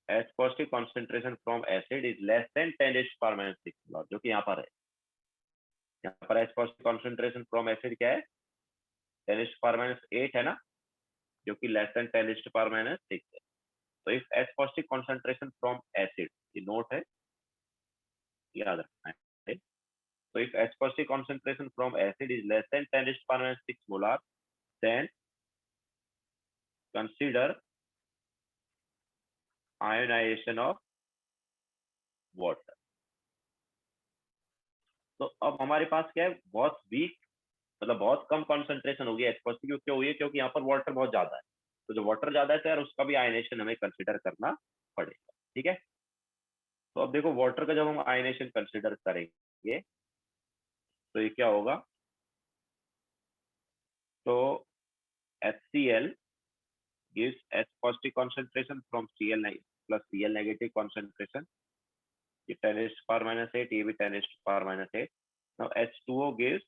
H positive concentration from acid is less than 10⁻⁶ molar, जो कि यहाँ पर है, यहाँ पर H positive concentration from acid क्या है, 10⁻⁸ है ना, जो कि लेस देन 10⁻⁶ है। तो if H positive concentration from acid, ये नोट है, याद रखना है, so if H positive concentration from acid is less than 10⁻⁶ molar, then consider ionization of water। तो अब हमारे पास क्या है, बहुत वीक, मतलब बहुत कम कॉन्सेंट्रेशन होगी एच पॉजिटिव, क्यों हुई है, क्योंकि यहाँ पर वाटर बहुत ज्यादा है, तो जो वाटर ज्यादा है तो यार उसका भी आयनेशन हमें कंसिडर करना पड़ेगा। ठीक है, तो अब देखो वाटर का जब हम आयनेशन कंसिडर करेंगे तो ये क्या होगा, तो HCl gives H positive concentration from Cl plus Cl negative concentration, ये 10⁻⁸, ये भी 10⁻⁸। now H2O gives,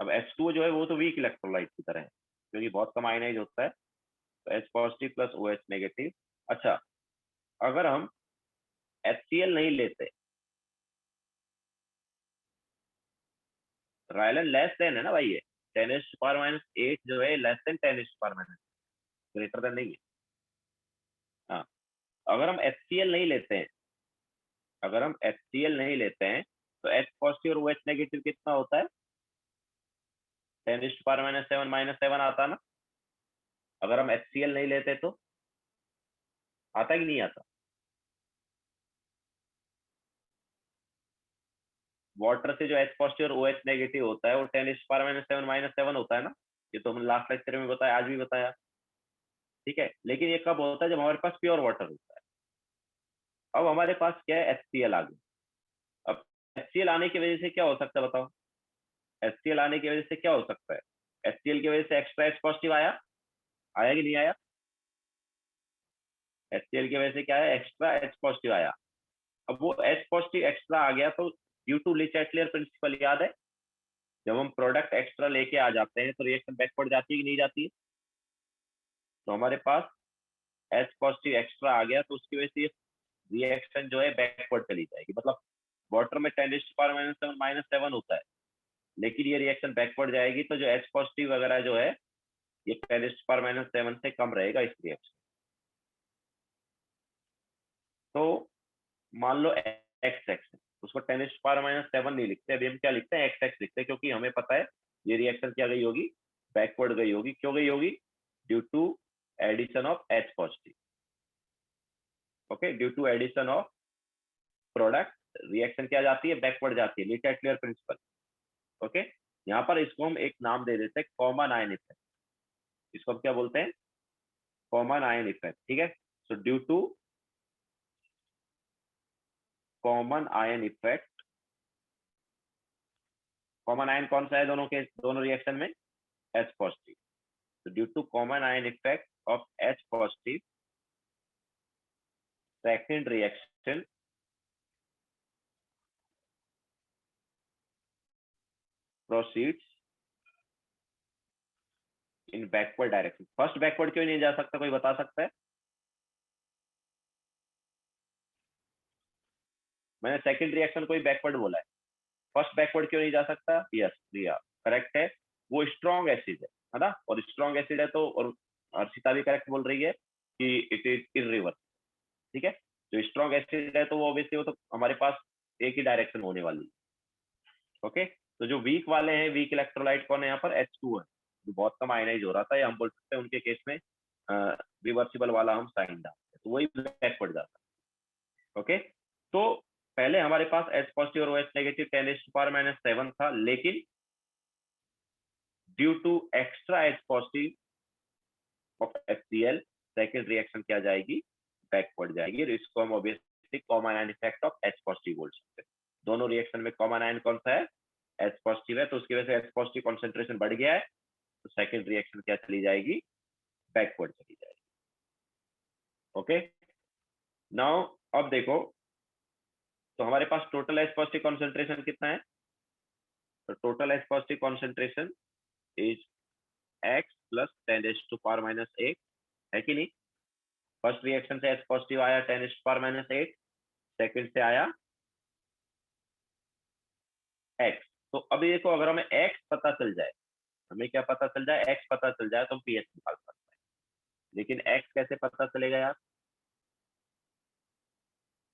अब H2O जो है वो तो वीक इलेक्ट्रोलाइट की तरह है, क्योंकि बहुत कम आयनाइज होता है, तो H positive plus OH negative. अच्छा, अगर हम HCl नहीं लेते, रायलन लेस देन है ना भाई, ये 10⁻⁸ जो है लेस देन 10⁻⁸, ग्रेटर देन नहीं है। हाँ, अगर हम HCl नहीं लेते हैं, अगर हम HCl नहीं लेते हैं तो H पॉजिटिव और OH नेगेटिव कितना होता है, 10⁻⁷ -7 आता ना, अगर हम HCl नहीं लेते तो आता कि नहीं आता, वाटर से जो H पॉजिटिव और OH नेगेटिव होता है वो 10⁻⁻7 -7 होता है ना, ये तो हमने लास्ट लेक्चर में बताया, आज भी बताया, ठीक है। लेकिन ये कब होता है, जब हमारे पास प्योर वाटर होता है। अब हमारे पास क्या है, HCl आ गया। अब HCl आने की वजह से क्या हो सकता है बताओ, HCl आने की वजह से क्या हो सकता है, HCl की वजह से एक्स्ट्रा H पॉजिटिव आया, आया कि नहीं आया? HCl की वजह से क्या है, एक्स्ट्रा H पॉजिटिव आया। अब वो H पॉजिटिव एक्स्ट्रा आ गया तो due to Le Chatelier principle याद है, जब हम प्रोडक्ट एक्स्ट्रा लेके आ जाते हैं तो रिएक्शन बैकवर्ड जाती है कि नहीं जाती है? तो हमारे पास H पॉजिटिव एक्स्ट्रा आ गया तो उसकी वजह से रिएक्शन जो है बैकवर्ड चली जाएगी। मतलब वाटर में 10⁻⁻7 -7 होता है, लेकिन ये रिएक्शन बैकवर्ड जाएगी तो जो H पॉजिटिव वगैरह जो है ये 10⁻⁻7 से कम रहेगा इस रिएक्शन। तो मान लो एक्स एक्स उसको 10⁻⁻7 नहीं लिखते, अभी हम क्या लिखते हैं, एक्स एक्स लिखते हैं, क्योंकि हमें पता है ये रिएक्शन क्या गई होगी, बैकवर्ड गई होगी। क्यों गई होगी? Due to addition of H positive. Okay, due to addition of product reaction क्या जाती है, बैकवर्ड जाती है, ली चैटलियर प्रिंसिपल। ओके, यहाँ पर इसको हम एक नाम दे देते हैं, कॉमन आयन इफेक्ट। इसको हम क्या बोलते हैं, कॉमन आयन इफेक्ट, ठीक है। So due to common ion effect, common ion कौन सा है दोनों रिएक्शन में, H positive. So due to common ion effect of H positive, second reaction proceeds in backward direction. First backward क्यों नहीं जा सकता, कोई बता सकता है? मैंने सेकंड रिएक्शन को ही बैकवर्ड बोला है, फर्स्ट बैकवर्ड क्यों नहीं जा सकता? यस प्रिया करेक्ट है, वो स्ट्रॉन्ग एसिड है ना, और स्ट्रॉन्ग एसिड है तो, और अर्शिता भी करेक्ट बोल रही है कि इट इज इरिवर्स, ठीक है। जो स्ट्रॉन्ग एसिड है तो वो ऑब्वियसली वो तो हमारे पास एक ही डायरेक्शन होने वाली है। ओके, तो जो वीक वाले हैं, वीक इलेक्ट्रोलाइट कौन है यहाँ पर, H2 है, जो बहुत कम आयनाइज हो रहा था, या हम बोल सकते हैं उनके केस में रिवर्सिबल वाला हम साइन डालते हैं, तो वही बैकवर्ड जाता है। ओके, तो पहले हमारे पास H पॉजिटिव और OH नेगेटिव 10⁻⁻7 था, लेकिन due to extra H positive of HCl second reaction क्या जाएगी, बैकवर्ड जाएगी। इसको हम obviously common ion effect of H positive बोल सकते हैं। दोनों रिएक्शन में कॉमन आयन कौन सा है, H पॉजिटिव है, तो उसकी वजह से H पॉजिटिव कॉन्सेंट्रेशन बढ़ गया है, तो सेकेंड रिएक्शन क्या चली जाएगी, बैकवर्ड चली जाएगी। ओके, नाउ अब देखो, तो हमारे पास टोटल H पॉजिटिव कॉन्सेंट्रेशन कितना है, तो total H positive concentration is x plus 10⁻⁻8 है कि नहीं। फर्स्ट रिएक्शन से H पॉजिटिव आया 10⁻⁸, सेकंड से आया x। तो अभी देखो, अगर हमें x पता चल जाए, हमें क्या पता चल जाए, x पता चल जाए तो हम pH निकाल सकते हैं। लेकिन x कैसे पता चलेगा यार,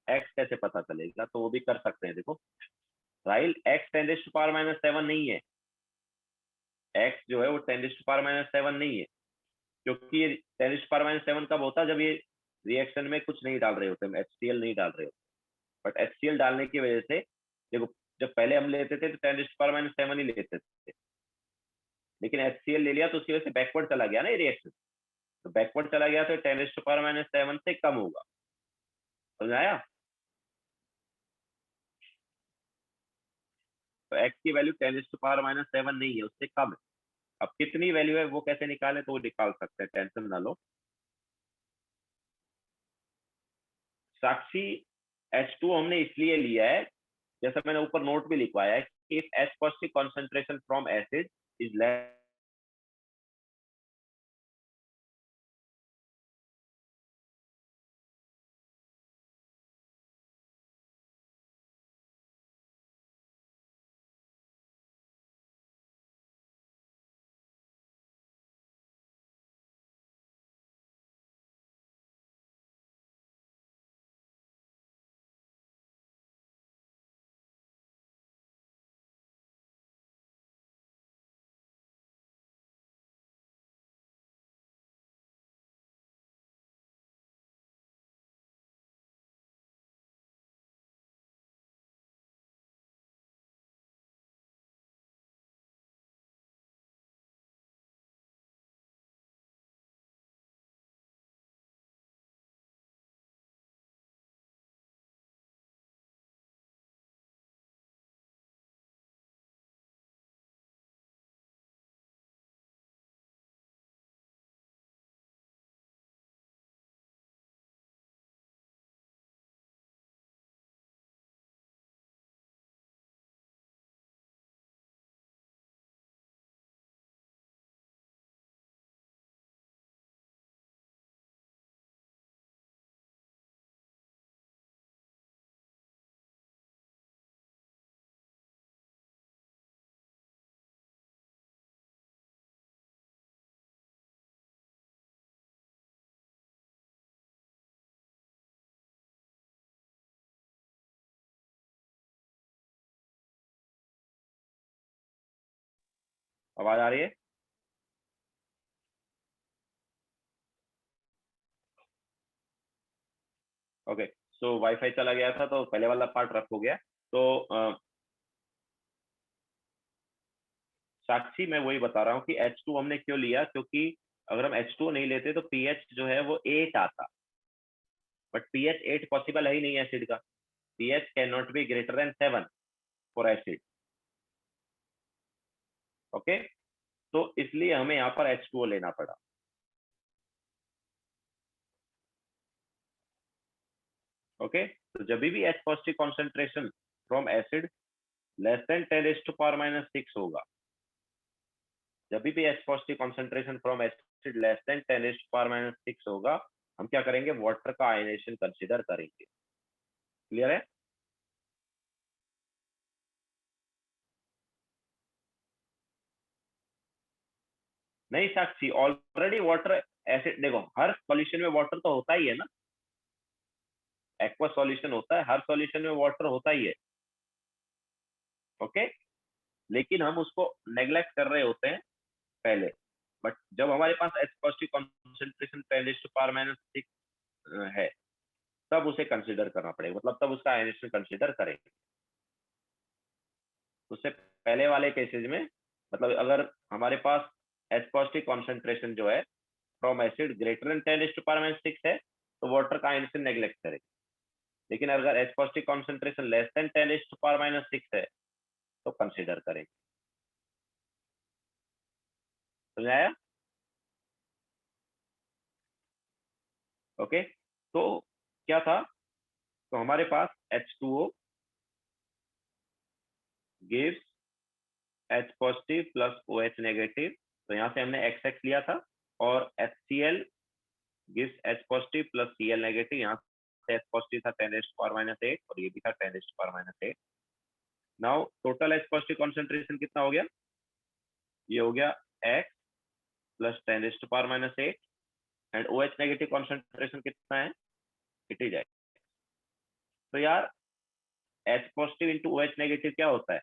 x कैसे पता चलेगा, तो वो भी कर सकते हैं। देखो राइल, x 10⁻⁻7 नहीं है, x जो है वो 10⁻⁻7 नहीं है, क्योंकि ये 10⁻⁻7 कब होता है, जब ये रिएक्शन में कुछ नहीं डाल रहे होते, हम HCl नहीं डाल रहे होते। बट HCl डालने की वजह से देखो, जब पहले हम लेते थे तो 10⁻⁻7 ही लेते थे, लेकिन HCl ले लिया तो उसकी वजह से बैकवर्ड चला गया ना ये रिएक्शन, तो बैकवर्ड चला गया तो 10⁻⁻7 से कम होगा, समझ आया। तो x की वैल्यू 10⁻⁻7 नहीं है, उससे कम है। अब कितनी वैल्यू है वो कैसे निकालें, तो वो निकाल सकते हैं, टेंशन ना लो। साक्षी H2 हमने इसलिए लिया है, जैसा मैंने ऊपर नोट भी लिखवाया है, if H positive concentration from acid is less आवाज आ रही है? ओके, सो वाईफाई चला गया था तो पहले वाला पार्ट रफ हो गया। तो साक्षी मैं वही बता रहा हूँ कि H2 हमने क्यों लिया, क्योंकि अगर हम H2 नहीं लेते तो pH जो है वो 8 आता, बट pH 8 पॉसिबल है ही नहीं एसिड का। pH can not be greater than 7 for acid. Okay, तो इसलिए हमें यहाँ पर H2O लेना पड़ा। ओके, तो जब भी H positive concentration from acid less than 10⁻⁻6 होगा, जब भी H positive concentration from acid less than 10⁻⁻6 होगा, हम क्या करेंगे, वाटर का आयनेशन कंसीडर करेंगे। क्लियर है? नहीं साक्षी, ऑलरेडी वाटर एसिड, देखो हर सॉल्यूशन में वाटर तो होता ही है ना, एक्वा सॉल्यूशन होता है, हर सॉल्यूशन में वाटर होता ही है। ओके, लेकिन हम उसको नेग्लेक्ट कर रहे होते हैं पहले, बट जब हमारे पास H पॉजिटिव कॉन्सेंट्रेशन 10⁻⁻6 है, तब उसे कंसीडर करना पड़ेगा, मतलब तब उसका आयनेशन कंसीडर करेंगे। उससे पहले वाले केसेज में, मतलब अगर हमारे पास H पॉजिटिव कॉन्सेंट्रेशन जो है फ्रॉम एसिड ग्रेटर देन 10⁻⁶ है, तो वाटर का आयनेशन नेग्लेक्ट करेंगे। लेकिन अगर H positive concentration less than 10⁻⁶ है तो कंसीडर करेंगे। समझाया? ओके, तो क्या था, तो हमारे पास H2O gives H positive plus OH negative, तो यहाँ से हमने XX लिया था, और HCl gives H positive plus Cl negative, यहाँ से H पॉजिटिव था 10⁻⁸ और ये भी था 10⁻⁸। Now total H positive concentration कितना हो गया, ये हो गया X plus 10⁻⁸, and OH negative concentration कितना है, इट इज X। तो यार H positive into OH negative क्या होता है,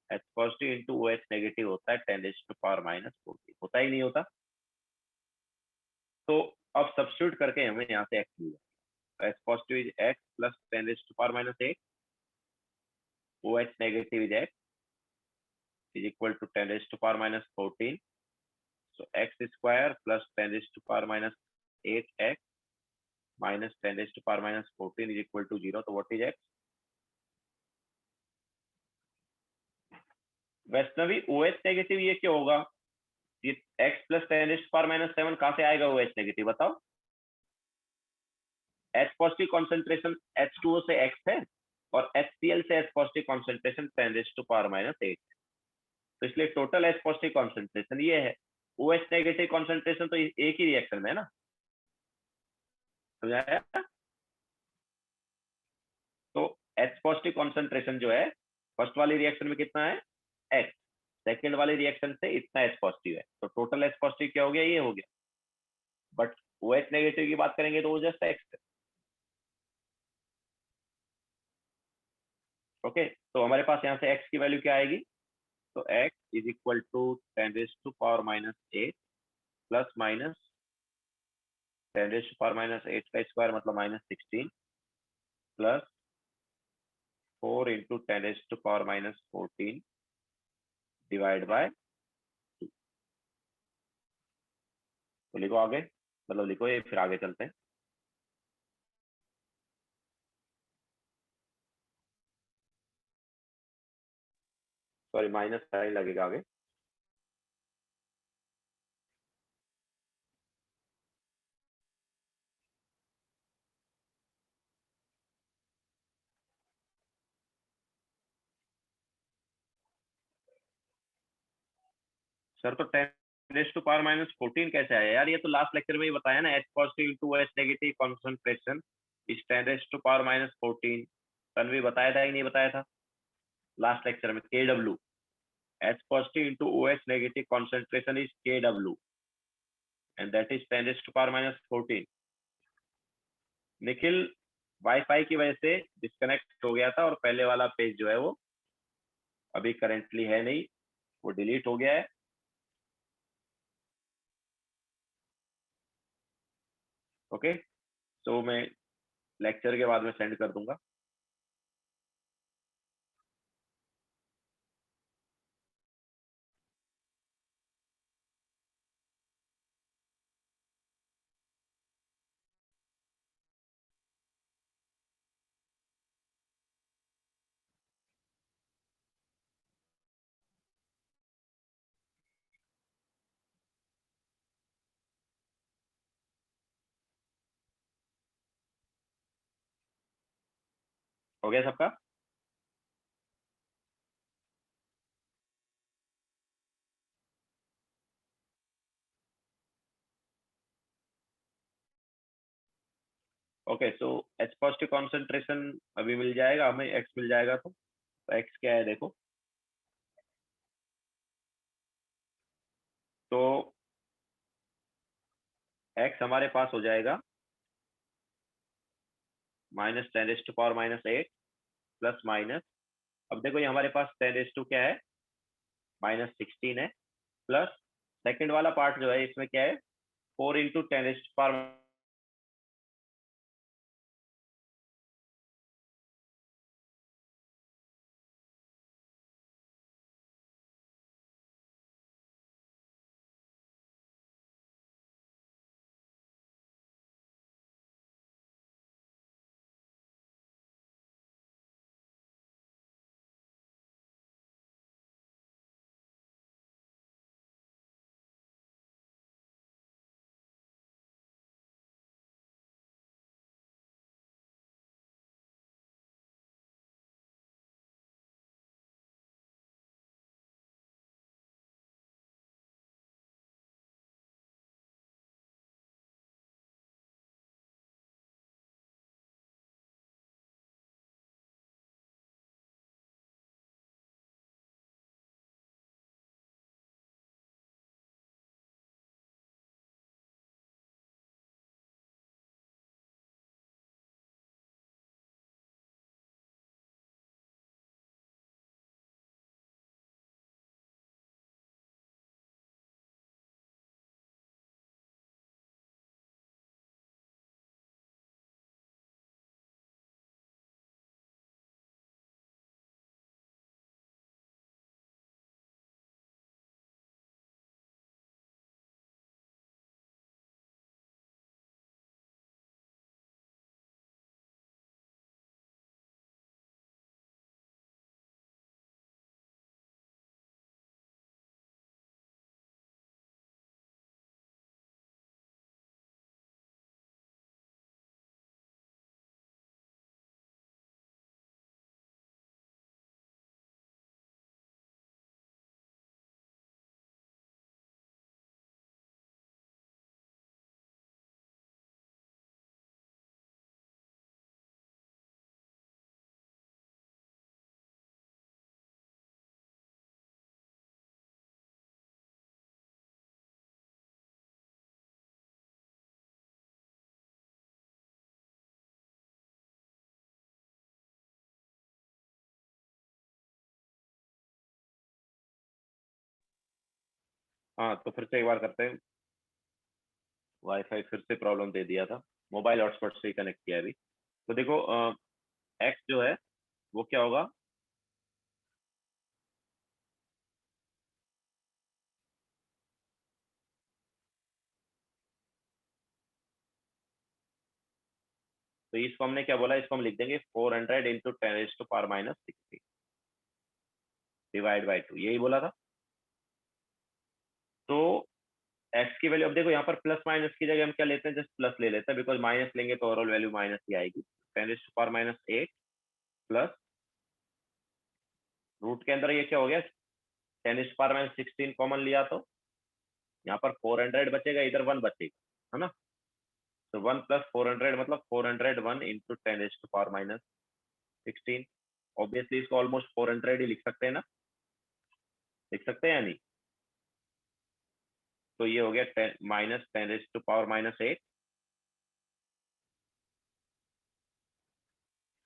H positive into OH negative होता है 10⁻⁻14, होता ही नहीं होता। तो अब सब्स्टिट्यूट करके हमें यहाँ से X मिल जाएगा। H positive is X plus 10⁻⁸, OH negative is X is equal to 10⁻⁴. So X square plus 10⁻⁸x minus 10⁻⁴ is equal to 0. तो what is X? Vaishnavi OH negative ये क्या होगा, ये X प्लस 10⁻⁷ कहाँ से आएगा OH नेगेटिव, बताओ। H पॉजिटिव कॉन्सेंट्रेशन H2O से X है, और HCl से H पॉजिटिव कॉन्सेंट्रेशन 10⁻⁸ तो इसलिए टोटल H पॉजिटिव कॉन्सेंट्रेशन ये है। OH नेगेटिव कॉन्सेंट्रेशन तो एक ही रिएक्शन में है ना, समझाया? तो H पॉजिटिव कॉन्सेंट्रेशन जो है फर्स्ट वाली रिएक्शन में कितना है, X, सेकेंड वाली रिएक्शन से इतना H पॉजिटिव है, तो टोटल H पॉजिटिव क्या हो गया, ये हो गया। बट OH नेगेटिव की बात करेंगे तो वो जस्ट X है। ओके, तो हमारे पास यहाँ से X की वैल्यू क्या आएगी, तो X is equal to 10⁻⁸ plus minus 10⁻⁸ का स्क्वायर मतलब -16 प्लस 4 इंटू 10⁻⁴ डिवाइड बाय 2। तो लिखो आगे, मतलब लिखो ये, फिर आगे चलते हैं। सॉरी, माइनस साइन लगेगा आगे। सर तो 10⁻⁴ कैसे आया यार, ये तो लास्ट लेक्चर में ही बताया ना, H positive into OH negative concentration is 10⁻⁻14। Tanvi बताया था कि नहीं बताया था लास्ट लेक्चर में, KW, H positive into OH negative concentration is KW and that is 10⁻⁴। Nikhil wifi की वजह से डिस्कनेक्ट हो गया था, और पहले वाला पेज जो है वो अभी करेंटली है नहीं, वो डिलीट हो गया है। ओके, तो मैं लेक्चर के बाद में सेंड कर दूंगा। हो गया सबका? Okay, so H positive concentration अभी मिल जाएगा हमें, एक्स मिल जाएगा। तो एक्स क्या है देखो, तो एक्स हमारे पास हो जाएगा -10⁻⁻8 प्लस माइनस, अब देखो ये हमारे पास 10 क्या है, -16 है, प्लस सेकंड वाला पार्ट जो है इसमें क्या है, 4 × 10⁻। हाँ, तो फिर से एक बार करते हैं, वाईफाई फिर से प्रॉब्लम दे दिया था, मोबाइल हॉटस्पॉट से ही कनेक्ट किया है अभी। तो देखो एक्स जो है वो क्या होगा, तो इसको हमने क्या बोला, इसको हम लिख देंगे 400 × 10⁻⁻60 डिवाइड बाई 2, यही बोला था। तो एक्स की वैल्यू, अब देखो यहाँ पर प्लस माइनस की जगह हम क्या लेते हैं, जस्ट प्लस ले लेते हैं, बिकॉज माइनस लेंगे तो ओवरऑल वैल्यू माइनस ही आएगी। 10⁻⁻8 प्लस रूट के अंदर ये क्या हो गया, 10⁻⁻16 कॉमन लिया तो यहाँ पर 400 बचेगा, इधर 1 बचेगा, है ना। तो 1 + 400 मतलब 401 × 10⁻⁻16। ऑब्वियसली इसको ऑलमोस्ट 400 ही लिख सकते हैं ना, लिख सकते हैं या नहीं। तो ये हो गया -10⁻⁻8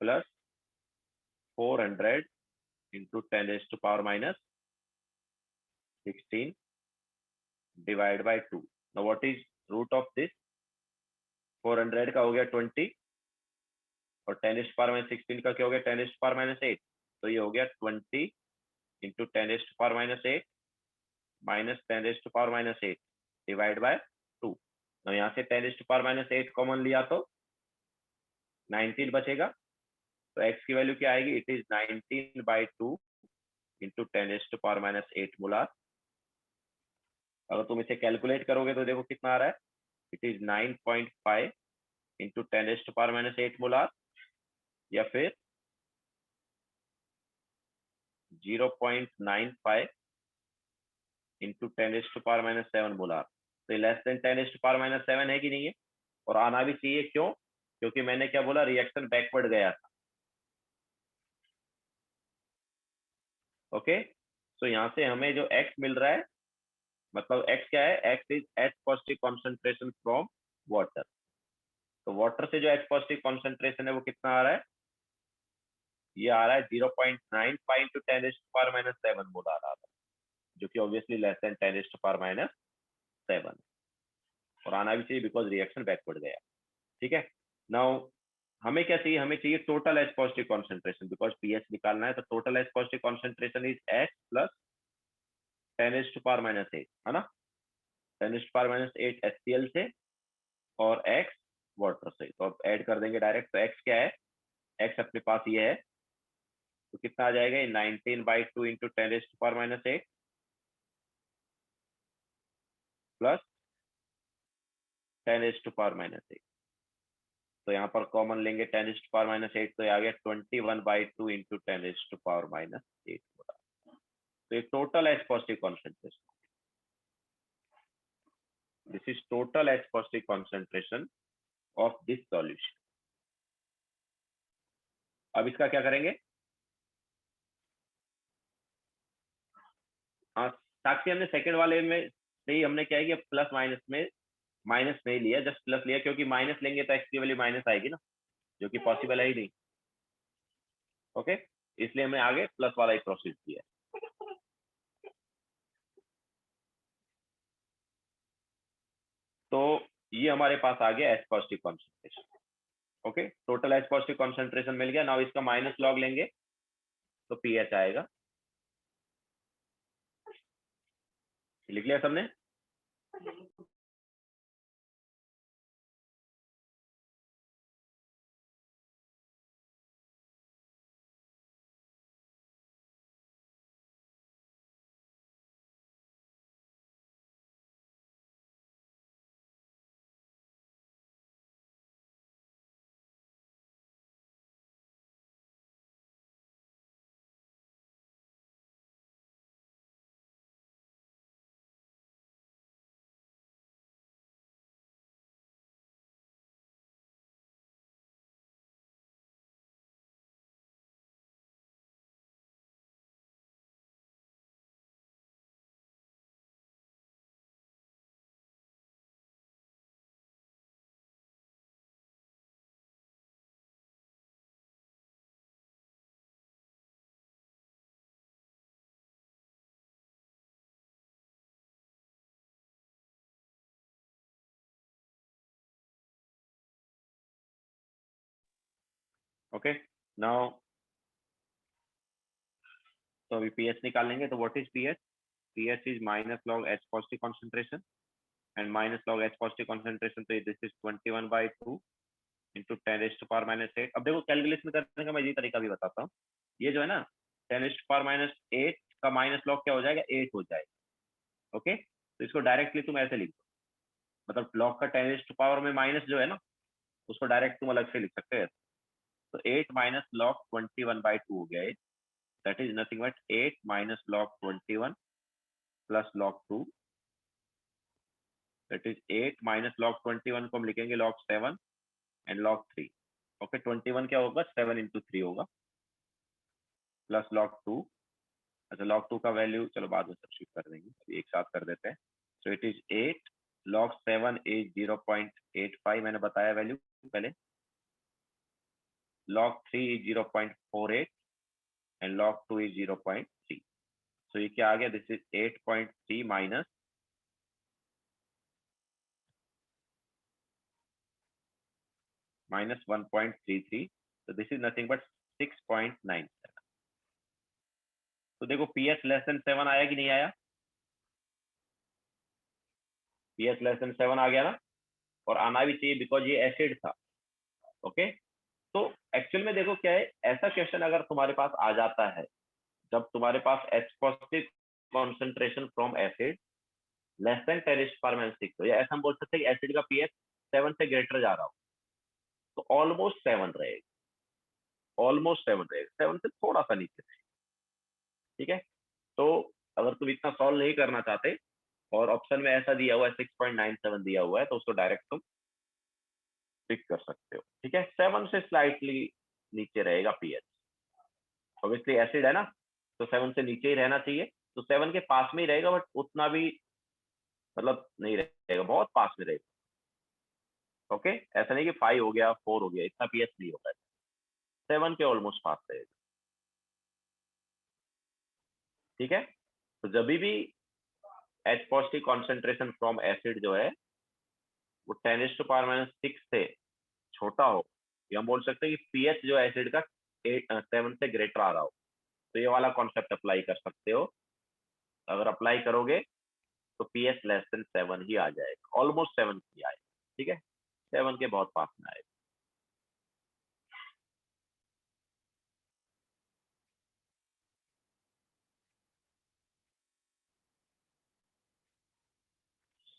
plus 400 × 10⁻⁻16। 16 divide by 2। Now what is root of this? 400 का हो गया 20 और 10⁻16 का क्या हो गया 10⁻8। तो ये हो गया 20 इंटू 10⁻8 माइनस 10⁻8 डिवाइड बाय 2। तो यहाँ से 10⁻8 कॉमन लिया तो 19 बचेगा। तो x की वैल्यू क्या आएगी? It is 19/2 into 10⁻8 molar. अगर तुम इसे कैलकुलेट करोगे तो देखो कितना आ रहा है। इट इज 9.5 इंटू 10⁻8 मोलार या फिर 0.95 इंटू 10⁻7 मोलार। तो ये लेस देन 10⁻7 है कि नहीं है? और आना भी चाहिए। क्यों? क्योंकि मैंने क्या बोला, रिएक्शन बैकवर्ड गया था। ओके, तो यहाँ से हमें जो x मिल रहा है, मतलब x क्या है? x is H positive concentration from water. तो वाटर से जो H पॉजिटिव कॉन्सेंट्रेशन है वो कितना आ रहा है? ये आ रहा है 0.95 इंटू 10⁻7 मोलार आ रहा है, जो कि ऑब्वियसली लेस देन 10⁻7 और आना भी चाहिए बिकॉज रिएक्शन बैकवर्ड गया। ठीक है, नाउ हमें क्या चाहिए? हमें चाहिए total H positive concentration, because pH निकालना है। तो total H positive concentration is H plus 10⁻8, है ना? 10⁻8 HCl से और x वाटर से। तो अब ऐड कर देंगे डायरेक्ट। तो x क्या है? x अपने पास ये है, तो कितना आ जाएगा? 19/2 इंटू 10⁻8 प्लस 10�8। तो यहाँ पर कॉमन लेंगे 10⁻8, तो ये आ गया 21/2 इंटू 10⁻8। तो ये total H positive concentration, this is total H positive concentration of this solution. अब इसका क्या करेंगे? हाँ, साक्षी हमने सेकंड वाले में से ही हमने क्या है कि प्लस माइनस में माइनस नहीं लिया, जस्ट प्लस लिया, क्योंकि माइनस लेंगे तो x की वैल्यू माइनस आएगी ना, जो कि पॉसिबल है ही नहीं। ओके, इसलिए हमने आगे प्लस वाला ही प्रोसीड किया। तो ये हमारे पास आ गया H positive concentration. Okay, total H positive concentration मिल गया। नाउ इसका माइनस लॉग लेंगे तो पीएच आएगा। लिख लिया सबने? ओके, नाउ तो अभी पीएच निकालेंगे। तो what is pH? PH is minus log H positive concentration and minus log H positive concentration, तो दिस इज 21/2 इंटू 10⁻8। अब देखो कैलकुलेशन करने का मैं ये तरीका भी बताता हूँ। ये जो है ना 10⁻8 का माइनस लॉग क्या हो जाएगा? 8 हो जाएगा। ओके, तो इसको डायरेक्टली तुम ऐसे लिख दो, मतलब लॉग का 10 में माइनस जो है ना, उसको डायरेक्ट तुम अलग से लिख सकते हैं। तो 8 माइनस लॉग 21/2 हो गया है। That is nothing but 8 minus log 21 plus log 2। That is 8 minus log 21 को हम लिखेंगे लॉग 7 एंड लॉग 3। ओके, 21 क्या होगा? 7 इंटू 3 होगा प्लस लॉग 2। अच्छा, लॉग 2 का वैल्यू चलो बाद में सब्स्टिट्यूट कर देंगे, अभी एक साथ कर देते हैं। So it is 8 log 7 is 0.85, मैंने बताया वैल्यू पहले। log 3 is 0.48 and log 2 is 0.3. तो ये क्या आ गया, दिस इज 8.3 माइनस माइनस 1.33, तो दिस इज नथिंग बट 6.97। तो देखो पीएच लेस देन 7 आया कि नहीं आया, पीएच लेस देन 7 आ गया ना, और आना भी चाहिए बिकॉज ये एसिड था। ओके, तो एक्चुअल में देखो क्या है, ऐसा क्वेश्चन अगर तुम्हारे पास आ जाता है जब तुम्हारे पास H positive concentration from acid less than 10⁻⁶ हो, या ऐसा हम बोल सकते हैं कि एसिड का पीएच 7 से ग्रेटर जा रहा हो, तो ऑलमोस्ट 7 रहेगा, ऑलमोस्ट 7 रहेगा, 7 से थोड़ा सा नीचे। ठीक है, तो अगर तुम इतना सॉल्व नहीं करना चाहते और ऑप्शन में ऐसा दिया हुआ है 6.97 दिया हुआ है, तो उसको डायरेक्ट तुम पिक कर सकते हो। ठीक है, 7 से स्लाइटली नीचे रहेगा पीएच, ऑब्वियसली एसिड है ना, तो 7 से नीचे ही रहना चाहिए, तो 7 के पास में ही रहेगा, बट उतना भी मतलब नहीं रहेगा, बहुत पास में रहेगा। ओके, ऐसा नहीं कि 5 हो गया 4 हो गया, इतना पीएच नहीं होगा, 7 के ऑलमोस्ट पास रहेगा। ठीक है, तो जब भी H positive concentration from acid जो है वो 10⁻⁶ से छोटा हो, या हम बोल सकते हैं कि पीएच जो एसिड का 7 से ग्रेटर आ रहा हो, तो ये वाला कॉन्सेप्ट अप्लाई कर सकते हो। अगर अप्लाई करोगे तो पीएच लेस देन 7 ही आ जाएगा, ऑलमोस्ट 7 ही आएगा। ठीक है, 7 के बहुत पास में आएगा।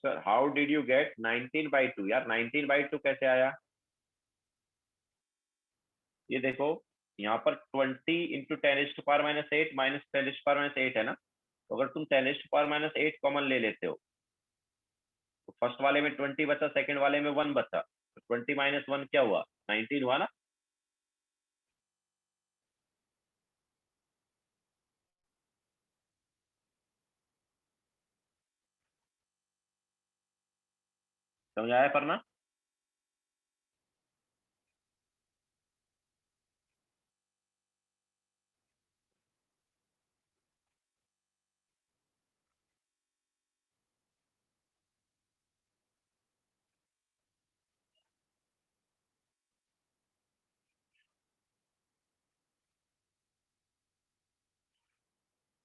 Sir how did you get 19/2, यार 19/2 कैसे आया, ये देखो यहाँ पर 20 इंटू 10⁻⁸ माइनस 10⁻⁸ है ना, तो अगर तुम 10⁻⁸ कॉमन ले लेते हो तो फर्स्ट वाले में 20 बचा, सेकंड वाले में 1 बचा, तो 20 माइनस 1 क्या हुआ, 19 हुआ ना। समझ आया पढ़ना।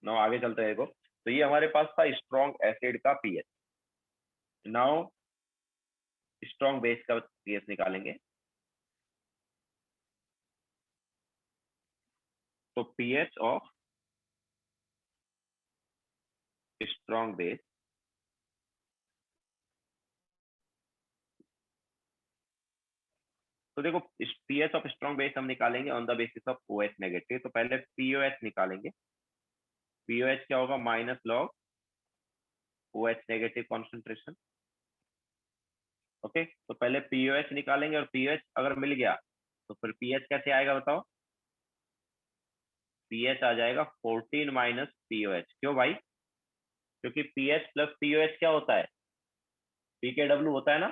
नाउ आगे चलते हैं, देखो तो ये हमारे पास था स्ट्रॉन्ग एसिड का पीएच। नाउ स्ट्रॉन्ग बेस का पीएच निकालेंगे, तो पीएच ऑफ स्ट्रॉन्ग बेस, तो देखो पीएच ऑफ स्ट्रॉन्ग बेस हम निकालेंगे on the basis of OH negative, तो पहले पीओएच निकालेंगे। पीओएच क्या होगा, minus log OH negative concentration. Okay, तो पहले पीओएच निकालेंगे, और पीओएच अगर मिल गया तो फिर पीएच कैसे आएगा बताओ, पीएच आ जाएगा 14 माइनस पीओएच। क्यों भाई, क्योंकि पीएच प्लस पीओएच क्या होता है, पीकेडब्ल्यू होता है ना,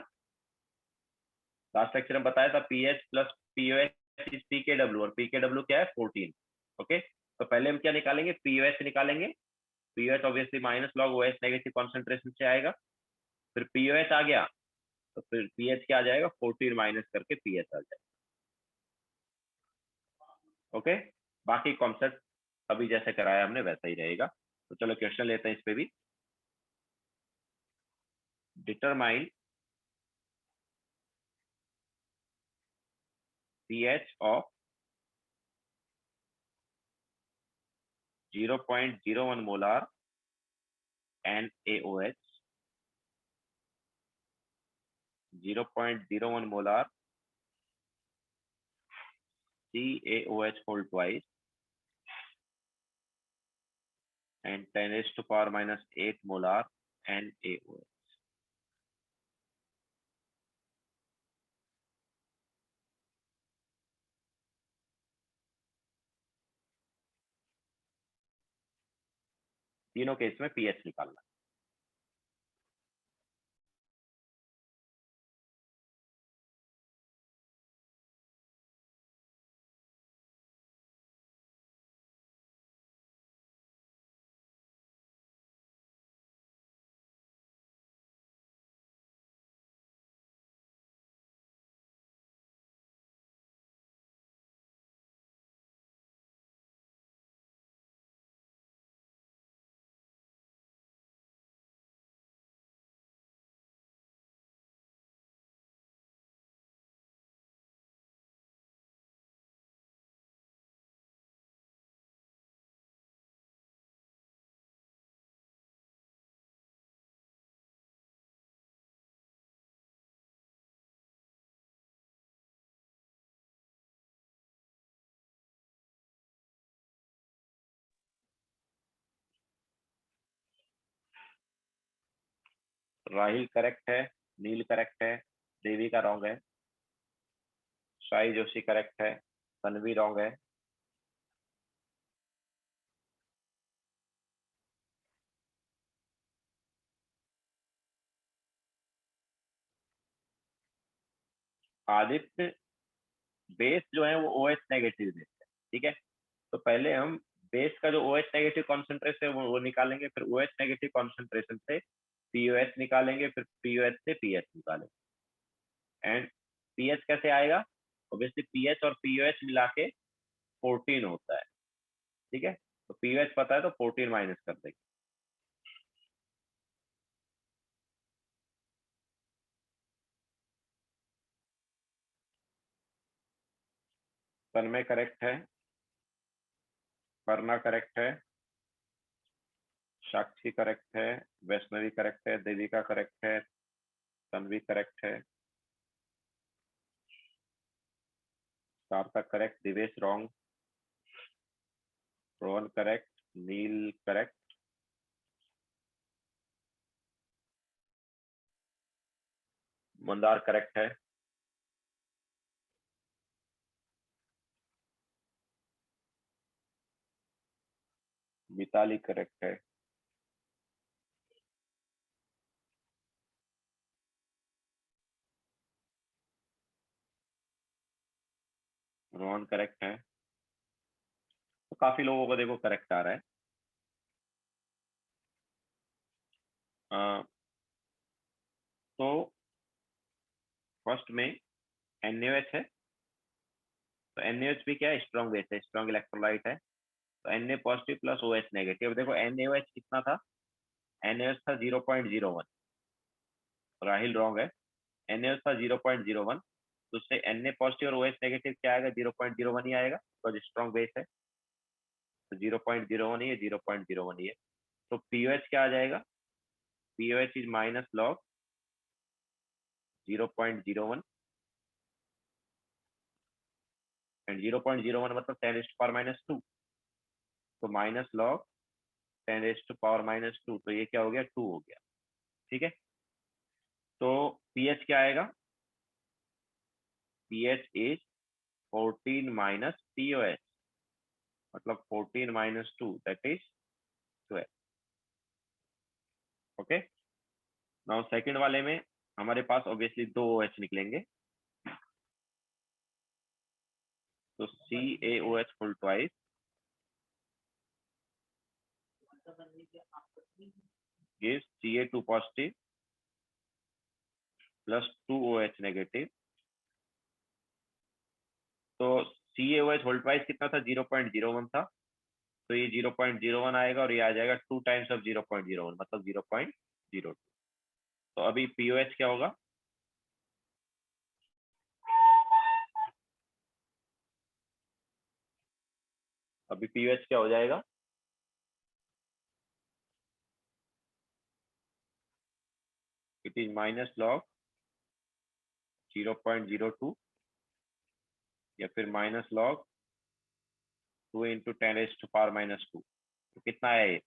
लास्ट लेक्चर में बताया था पीएच प्लस पीओएच इज पीकेडब्ल्यू, और पीकेडब्ल्यू क्या है 14। ओके, तो पहले हम क्या निकालेंगे, पीओएच निकालेंगे। POH obviously minus log OH negative concentration से आएगा, फिर पीओएच आ गया तो फिर पीएच क्या आ जाएगा, 14 माइनस करके पीएच आ जाएगा। ओके, बाकी कॉन्सेप्ट अभी जैसे कराया हमने वैसा ही रहेगा। तो चलो क्वेश्चन लेते हैं इस पे भी। Determine pH of 0.01 molar NaOH, 0.01 molar CaOH whole twice, and 10⁻⁻8 molar NaOH। तीनों केस में पीएच निकालना। राहिल करेक्ट है, नील करेक्ट है, देवी का रॉन्ग है, साई जोशी करेक्ट है, तन्वी रॉन्ग है, आदित्य बेस जो है वो OH नेगेटिव देते हैं, ठीक है। तो पहले हम बेस का जो OH नेगेटिव कॉन्सेंट्रेशन है वो निकालेंगे, फिर OH नेगेटिव कॉन्सेंट्रेशन से POH निकालेंगे, फिर POH से pH निकालेंगे। एंड pH कैसे आएगा? ऑब्वियसली pH और POH मिला के 14 होता है, ठीक है। तो pH पता है तो 14 माइनस कर देंगे। तन्मय करेक्ट है, परना करेक्ट है, साक्षी करेक्ट है, वैष्णवी करेक्ट है, देविका करेक्ट है, तन्वी करेक्ट है, Sarthak correct, Divesh wrong, Rohan correct, Neel correct, Mandar correct है, मिताली करेक्ट है, रोहन करेक्ट है। तो काफी लोगों को देखो करेक्ट आ रहा है। तो फर्स्ट में NaOH है, तो NaOH भी क्या है? स्ट्रॉन्ग बेस है, स्ट्रॉन्ग इलेक्ट्रोलाइट है। तो Na positive plus OH negative. देखो NaOH कितना था? NaOH था 0.01, राहिल रॉन्ग है। NaOH था 0.01, तो उससे Na पॉजिटिव और OH नेगेटिव क्या आएगा? 0.01 ही आएगा, तो स्ट्रॉन्ग बेस है, तो 0.01 ही है, 0.01 ही है। तो POH क्या आ जाएगा? POH is minus log 0.01, and 0.01 मतलब 10⁻², तो माइनस लॉग 10⁻², तो ये क्या हो गया? 2 हो गया, ठीक है। तो pH क्या आएगा? pH इज 14 माइनस POH, मतलब 14 minus 2 that is 12। Okay, now second वाले में हमारे पास ऑब्वियसली 2 OH निकलेंगे, तो CaOH full twice gives Ca2 positive plus 2 OH negative। तो CaOH होल ट्वाइस कितना था? 0.01 था, तो ये 0.01 आएगा, और ये आ जाएगा 2 टाइम्स ऑफ 0.01 मतलब 0.02। तो अभी POH क्या होगा? अभी POH क्या हो जाएगा? इट इज माइनस लॉग 0.02 या फिर माइनस लॉग 2 इंटू 10⁻⁻²। तो कितना है ये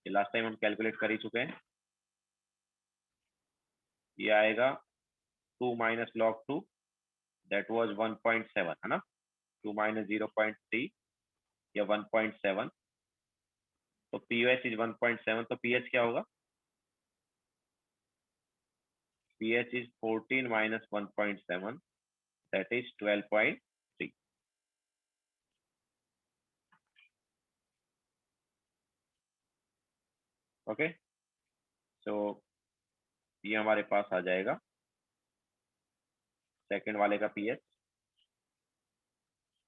लास्ट टाइम हम कैलकुलेट कर ही चुके हैं। ये आएगा 2 माइनस लॉग 2, दैट वाज 1.7, है ना। 2 माइनस 0.3 या 1.7, तो POH इज 1.7, तो pH क्या होगा? pH is 14 minus 1.7, that is 12.3। Okay, सो ये हमारे पास आ जाएगा सेकंड वाले का pH।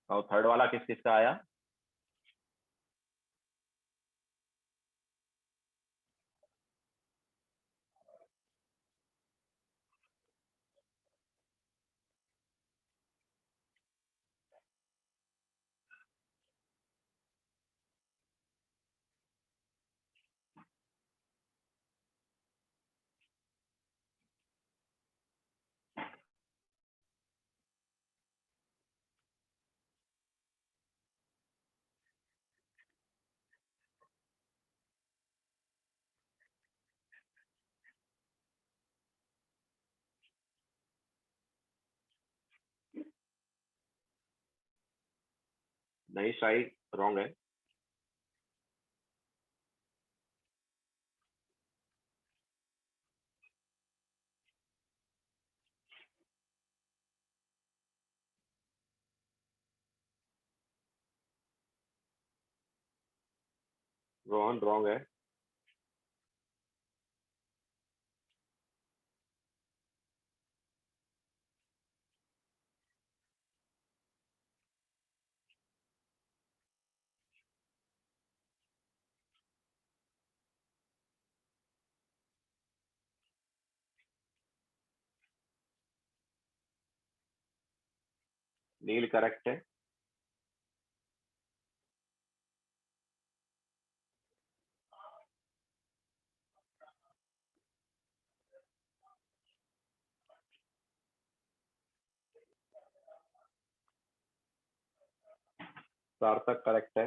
और थर्ड वाला किस किस का आया? नहीं शाही रॉन्ग है। रोहन रॉन्ग है। नील करेक्ट है। सार्थक करेक्ट है।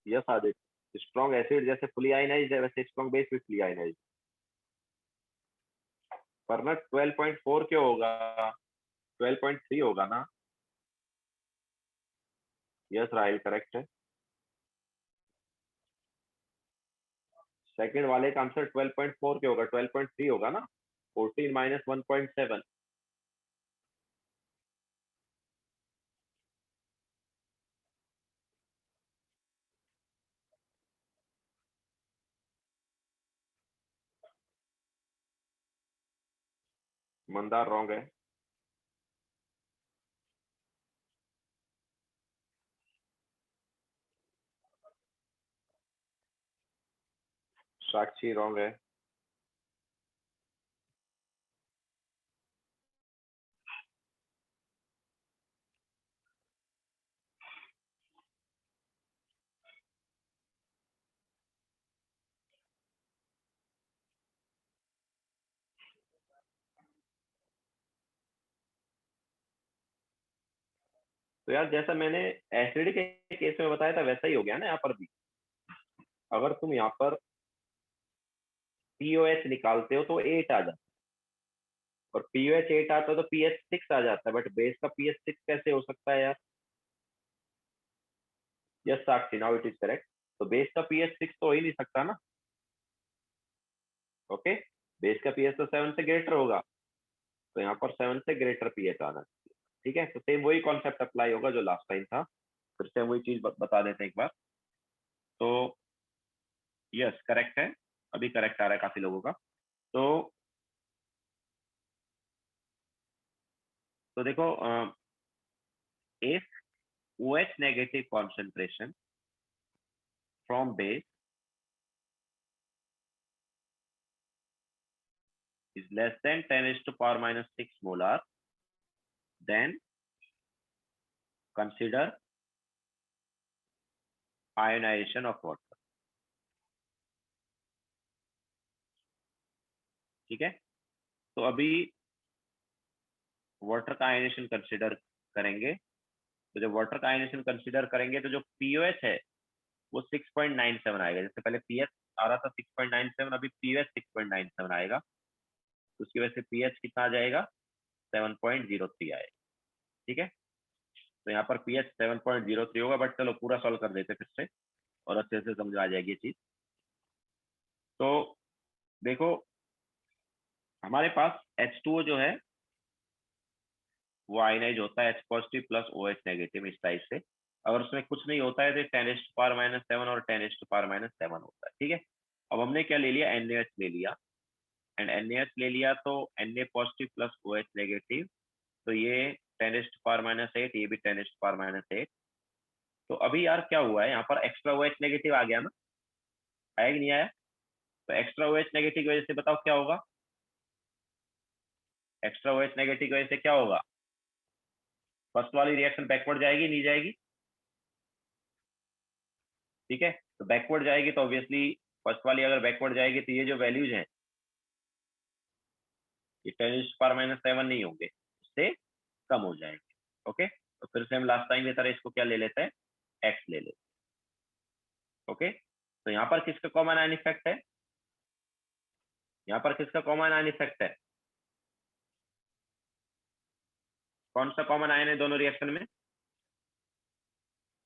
यस आदित्य, स्ट्रॉन्ग एसिड जैसे फुली आयनाइज्ड है वैसे स्ट्रॉन्ग बेस भी फुली आयनाइज्ड। पर ना 12.4 क्यों होगा, 12.3 होगा ना। यस राहिल करेक्ट है। सेकंड वाले का आंसर 12.4 क्यों होगा, 12.3 होगा ना। 14 माइनस 1.7। मंदार रॉन्ग है। साक्षी रॉन्ग है। तो यार जैसा मैंने एसिड के केस में बताया था वैसा ही हो गया ना यहाँ पर भी। अगर तुम यहाँ पर पीओएच निकालते हो तो 8 आ जाता है, और पीओएच 8 आता है तो पीएच 6 आ जाता है, बट बेस का पीएच 6 कैसे हो सकता है यार। Yes Sakshi, now it is correct. तो बेस का पीएच 6 तो हो ही नहीं सकता ना। ओके, बेस का पीएच तो 7 से ग्रेटर होगा, तो यहाँ पर 7 से ग्रेटर पीएच आना चाहिए। ठीक है, तो सेम वही कॉन्सेप्ट अप्लाई होगा जो लास्ट टाइम था। फिर से वही चीज बता देते हैं एक बार। तो यस करेक्ट है, अभी करेक्ट आ रहा है काफी लोगों का। तो देखो, if OH negative concentration from base is less than 10 raised to power minus 6 molar, then consider ionization of water। ठीक है, तो अभी वाटर का आयनेशन कंसिडर करेंगे। तो जब वाटर का आयनेशन कंसिडर करेंगे तो जो पीओएच है वो 6.97 आएगा। जैसे पहले पीएच आ रहा था 6.97, अभी पीओएच 6.97 आएगा। तो उसकी वजह से पीएच कितना आ जाएगा, 7.03 आएगा। ठीक है, तो यहाँ पर पीएच 7.03 होगा, बट चलो पूरा सॉल्व कर देते फिर से और अच्छे से समझ आ जाएगी ये चीज। तो देखो, हमारे पास H2O जो है वो आयनाइज होता है H positive plus OH negative इस टाइप से। अगर उसमें कुछ नहीं होता है तो 10⁻⁻7 और 10⁻⁻7 होता है। ठीक है, अब हमने क्या ले लिया, NaH ले लिया, एंड NaH ले लिया तो Na positive plus OH negative, तो ये 10⁻⁻8, ये भी 10⁻⁻8। तो अभी यार क्या हुआ है, यहाँ पर एक्स्ट्रा OH नेगेटिव आ गया ना, आया कि नहीं आया। तो एक्स्ट्रा OH नेगेटिव की वजह से बताओ क्या होगा, एक्स्ट्रा OH नेगेटिव की वजह से क्या होगा। फर्स्ट वाली रिएक्शन बैकवर्ड जाएगी नहीं जाएगी। ठीक है, तो बैकवर्ड जाएगी तो ऑब्वियसली फर्स्ट वाली अगर बैकवर्ड जाएगी तो ये जो वैल्यूज हैं ये 10⁻⁻7 नहीं होंगे, उससे कम हो जाएंगे। ओके, तो फिर से हम लास्ट टाइम की तरह इसको क्या ले लेते हैं, एक्स ले लेते हैं। ओके, तो यहाँ पर किसका कॉमन आयन इफेक्ट है, यहाँ पर किसका कॉमन आयन इफेक्ट है? कौन सा कॉमन आयन है दोनों रिएक्शन में?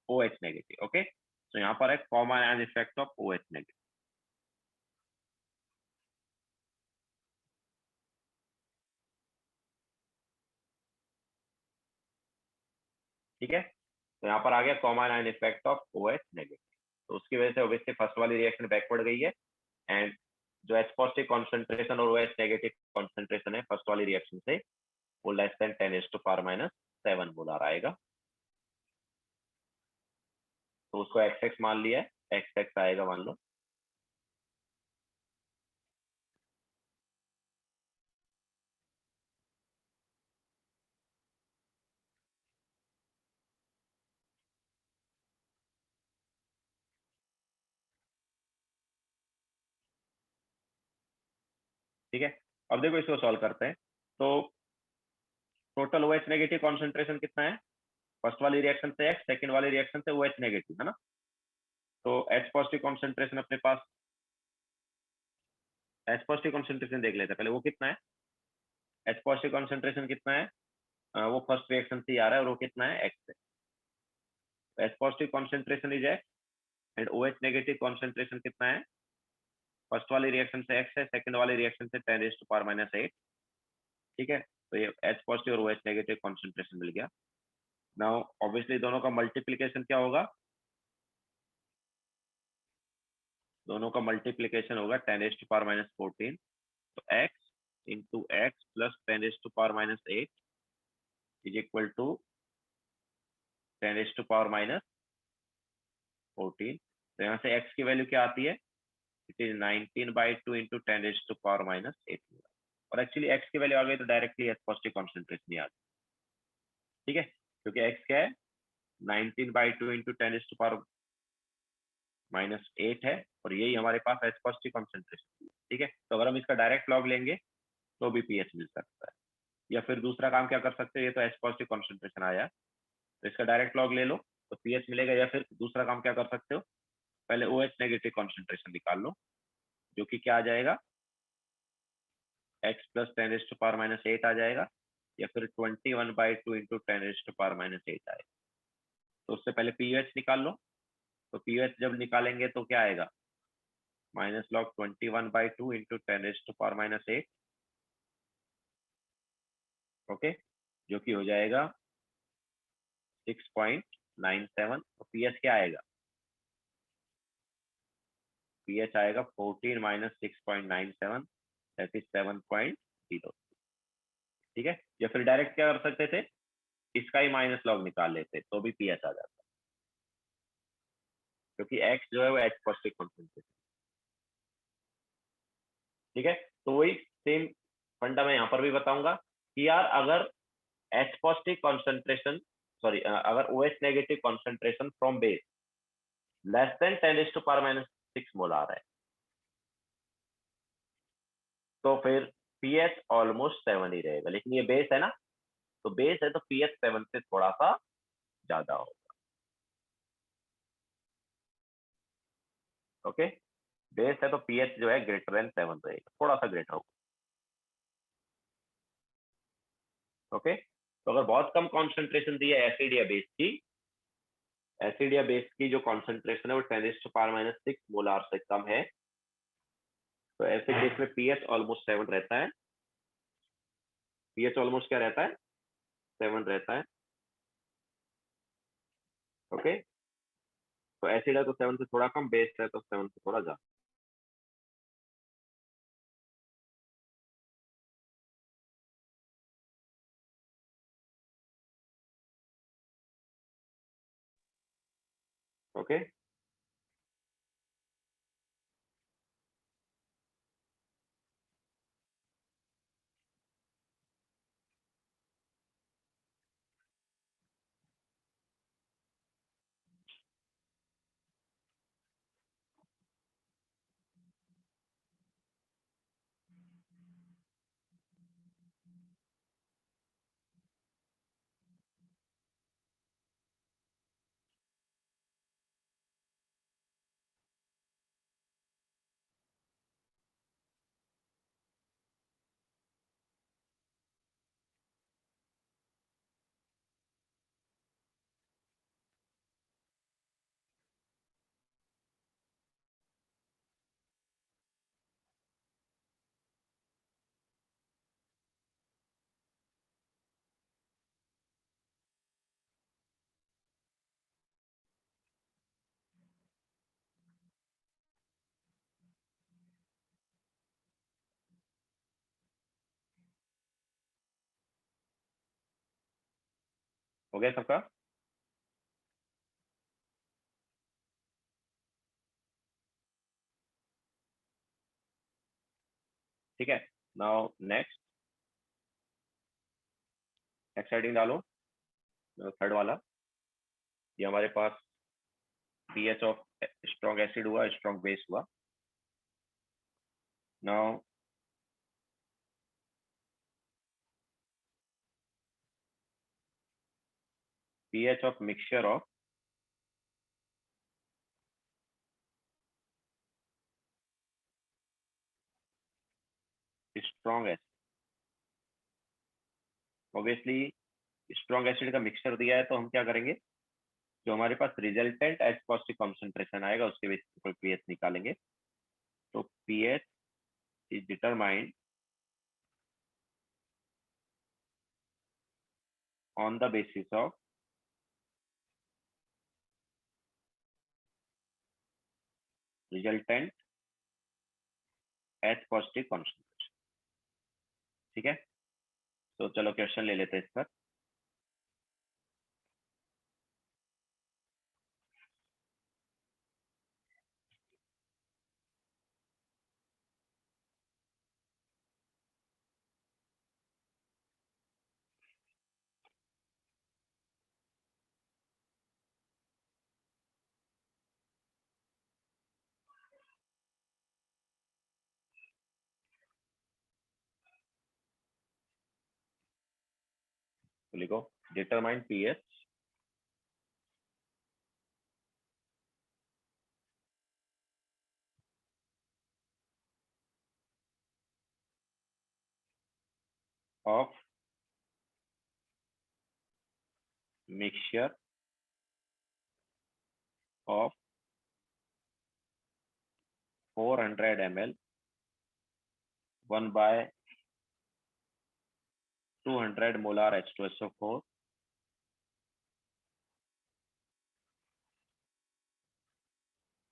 OH negative. ओके, तो यहाँ पर है common ion effect of OH negative. ठीक है, तो यहाँ पर आ गया common ion effect of OH negative. तो उसकी वजह से ऑब्वियसली फर्स्ट वाली रिएक्शन बैकवर्ड गई है, एंड जो H पॉजिटिव कॉन्सेंट्रेशन और OH नेगेटिव कॉन्सेंट्रेशन है फर्स्ट वाली रिएक्शन से, वो लेस देन 10⁻⁻7 मोलर आएगा। तो उसको XX मान लिया है, XX आएगा मान लो। ठीक है, अब देखो इसको सॉल्व करते हैं। तो टोटल OH नेगेटिव कॉन्सेंट्रेशन कितना है? फर्स्ट वाली रिएक्शन से X, सेकंड वाली रिएक्शन से OH नेगेटिव, है ना? तो H पॉजिटिव कॉन्सेंट्रेशन अपने पास, H पॉजिटिव कॉन्सेंट्रेशन देख लेते हैं पहले, वो कितना है? H पॉजिटिव कॉन्सेंट्रेशन कितना है? वो फर्स्ट रिएक्शन से ही आ रहा है, और वो कितना है? X है। तो H positive concentration is X, and OH negative concentration कितना है? फर्स्ट वाली रिएक्शन से X है, सेकंड वाली रिएक्शन से 10⁻⁻8। ठीक है, तो ये H पॉजिटिव और OH नेगेटिव कॉन्सेंट्रेशन मिल गया। नाउ ऑब्वियसली दोनों का मल्टीप्लीकेशन क्या होगा? दोनों का मल्टीप्लीकेशन होगा 10⁻⁻14। तो x into x plus 10⁻⁻8 is equal to 10⁻⁻14। तो यहाँ से x की वैल्यू क्या आती है? It is 19/2 into 10⁻⁻8। और एक्चुअली x की वैल्यू आ गई तो डायरेक्टली H पॉजिटिव कॉन्सेंट्रेशन ही आ गई। ठीक है, क्योंकि x क्या है? 19/2 इंटू 10⁻⁻8 है, और यही हमारे पास H पॉजिटिव कॉन्सेंट्रेशन। ठीक है, तो अगर हम इसका डायरेक्ट लॉग लेंगे तो भी pH मिल सकता है, या फिर दूसरा काम क्या कर सकते हैं, ये तो H पॉजिटिव कॉन्सेंट्रेशन आया, तो इसका डायरेक्ट लॉग ले लो तो pH मिलेगा, या फिर दूसरा काम क्या कर सकते हो, पहले OH नेगेटिव कॉन्सेंट्रेशन निकाल लो, जो कि क्या आ जाएगा? x प्लस 10⁻⁻8 आ जाएगा, या फिर 21/2 इंटू 10⁻⁻8 आएगा। तो उससे पहले pH निकाल लो। तो pH जब निकालेंगे तो क्या आएगा? Minus log 21/2 into 10⁻⁻8। ओके, जो कि हो जाएगा 6.97। तो pH क्या आएगा? pH आएगा 14 माइनस 6.97, दैट इज 7.0। ठीक है, या फिर डायरेक्ट क्या कर सकते थे, इसका ही माइनस लॉग निकाल लेते तो भी pH आ जाता, क्योंकि x जो है वो H पॉजिटिव कॉन्सेंट्रेशन। ठीक है, तो वही सेम फंडा मैं यहाँ पर भी बताऊंगा कि यार अगर H पॉजिटिव कॉन्सेंट्रेशन, सॉरी, अगर OH negative concentration from base less than 10⁻⁻6 molar है, तो फिर pH ऑलमोस्ट 7 ही रहेगा। लेकिन ये बेस है ना, तो बेस है तो pH 7 से थोड़ा सा ज्यादा होगा। ओके, बेस है तो pH जो है ग्रेटर देन 7 रहेगा, थोड़ा सा ग्रेटर होगा। ओके, तो अगर बहुत कम कॉन्सेंट्रेशन दी है एसिड या बेस की, एसिड या बेस की जो कॉन्सेंट्रेशन है वो 10⁻⁻6 मोलार से कम है, तो ऐसे केस में pH ऑलमोस्ट 7 रहता है। pH ऑलमोस्ट क्या रहता है? 7 रहता है। ओके, तो एसिड है तो 7 से थोड़ा कम, बेस है तो 7 से थोड़ा ज्यादा। ओके, हो गया सबका? ठीक है, नाउ नेक्स्ट हेडिंग डालो, थर्ड वाला। ये हमारे पास पीएच ऑफ स्ट्रॉन्ग एसिड हुआ, स्ट्रॉन्ग बेस हुआ। Now pH of mixture of strong acid। Obviously strong acid का मिक्सचर दिया है तो हम क्या करेंगे, जो हमारे पास रिजल्टेंट एच पॉजिटिव कॉन्सेंट्रेशन आएगा उसके बेसिस पर पीएच निकालेंगे। तो pH is determined on the basis of resultant H positive concentration. ठीक है, तो चलो क्वेश्चन ले लेते हैं इस पर। तो लिखो determine pH of mixture of 400 ml 1/200 molar H2SO4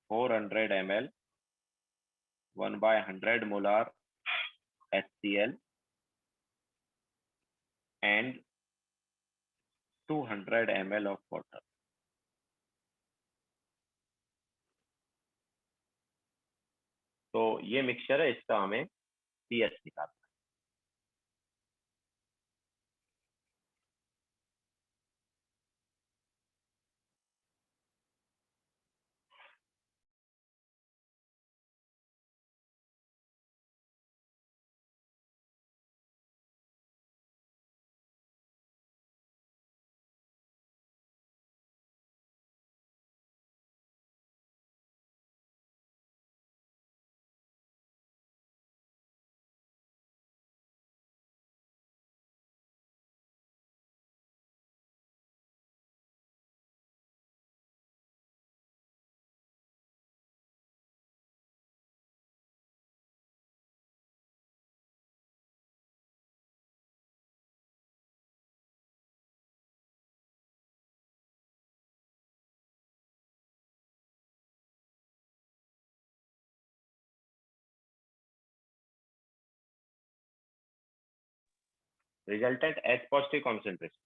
400 ml 1/100 molar HCl and 200 ml of water। तो ये मिक्सचर है, इसका हमें पीएच निकालना है। रिजल्टेंट एच पॉजिटिव कॉन्सेंट्रेशन,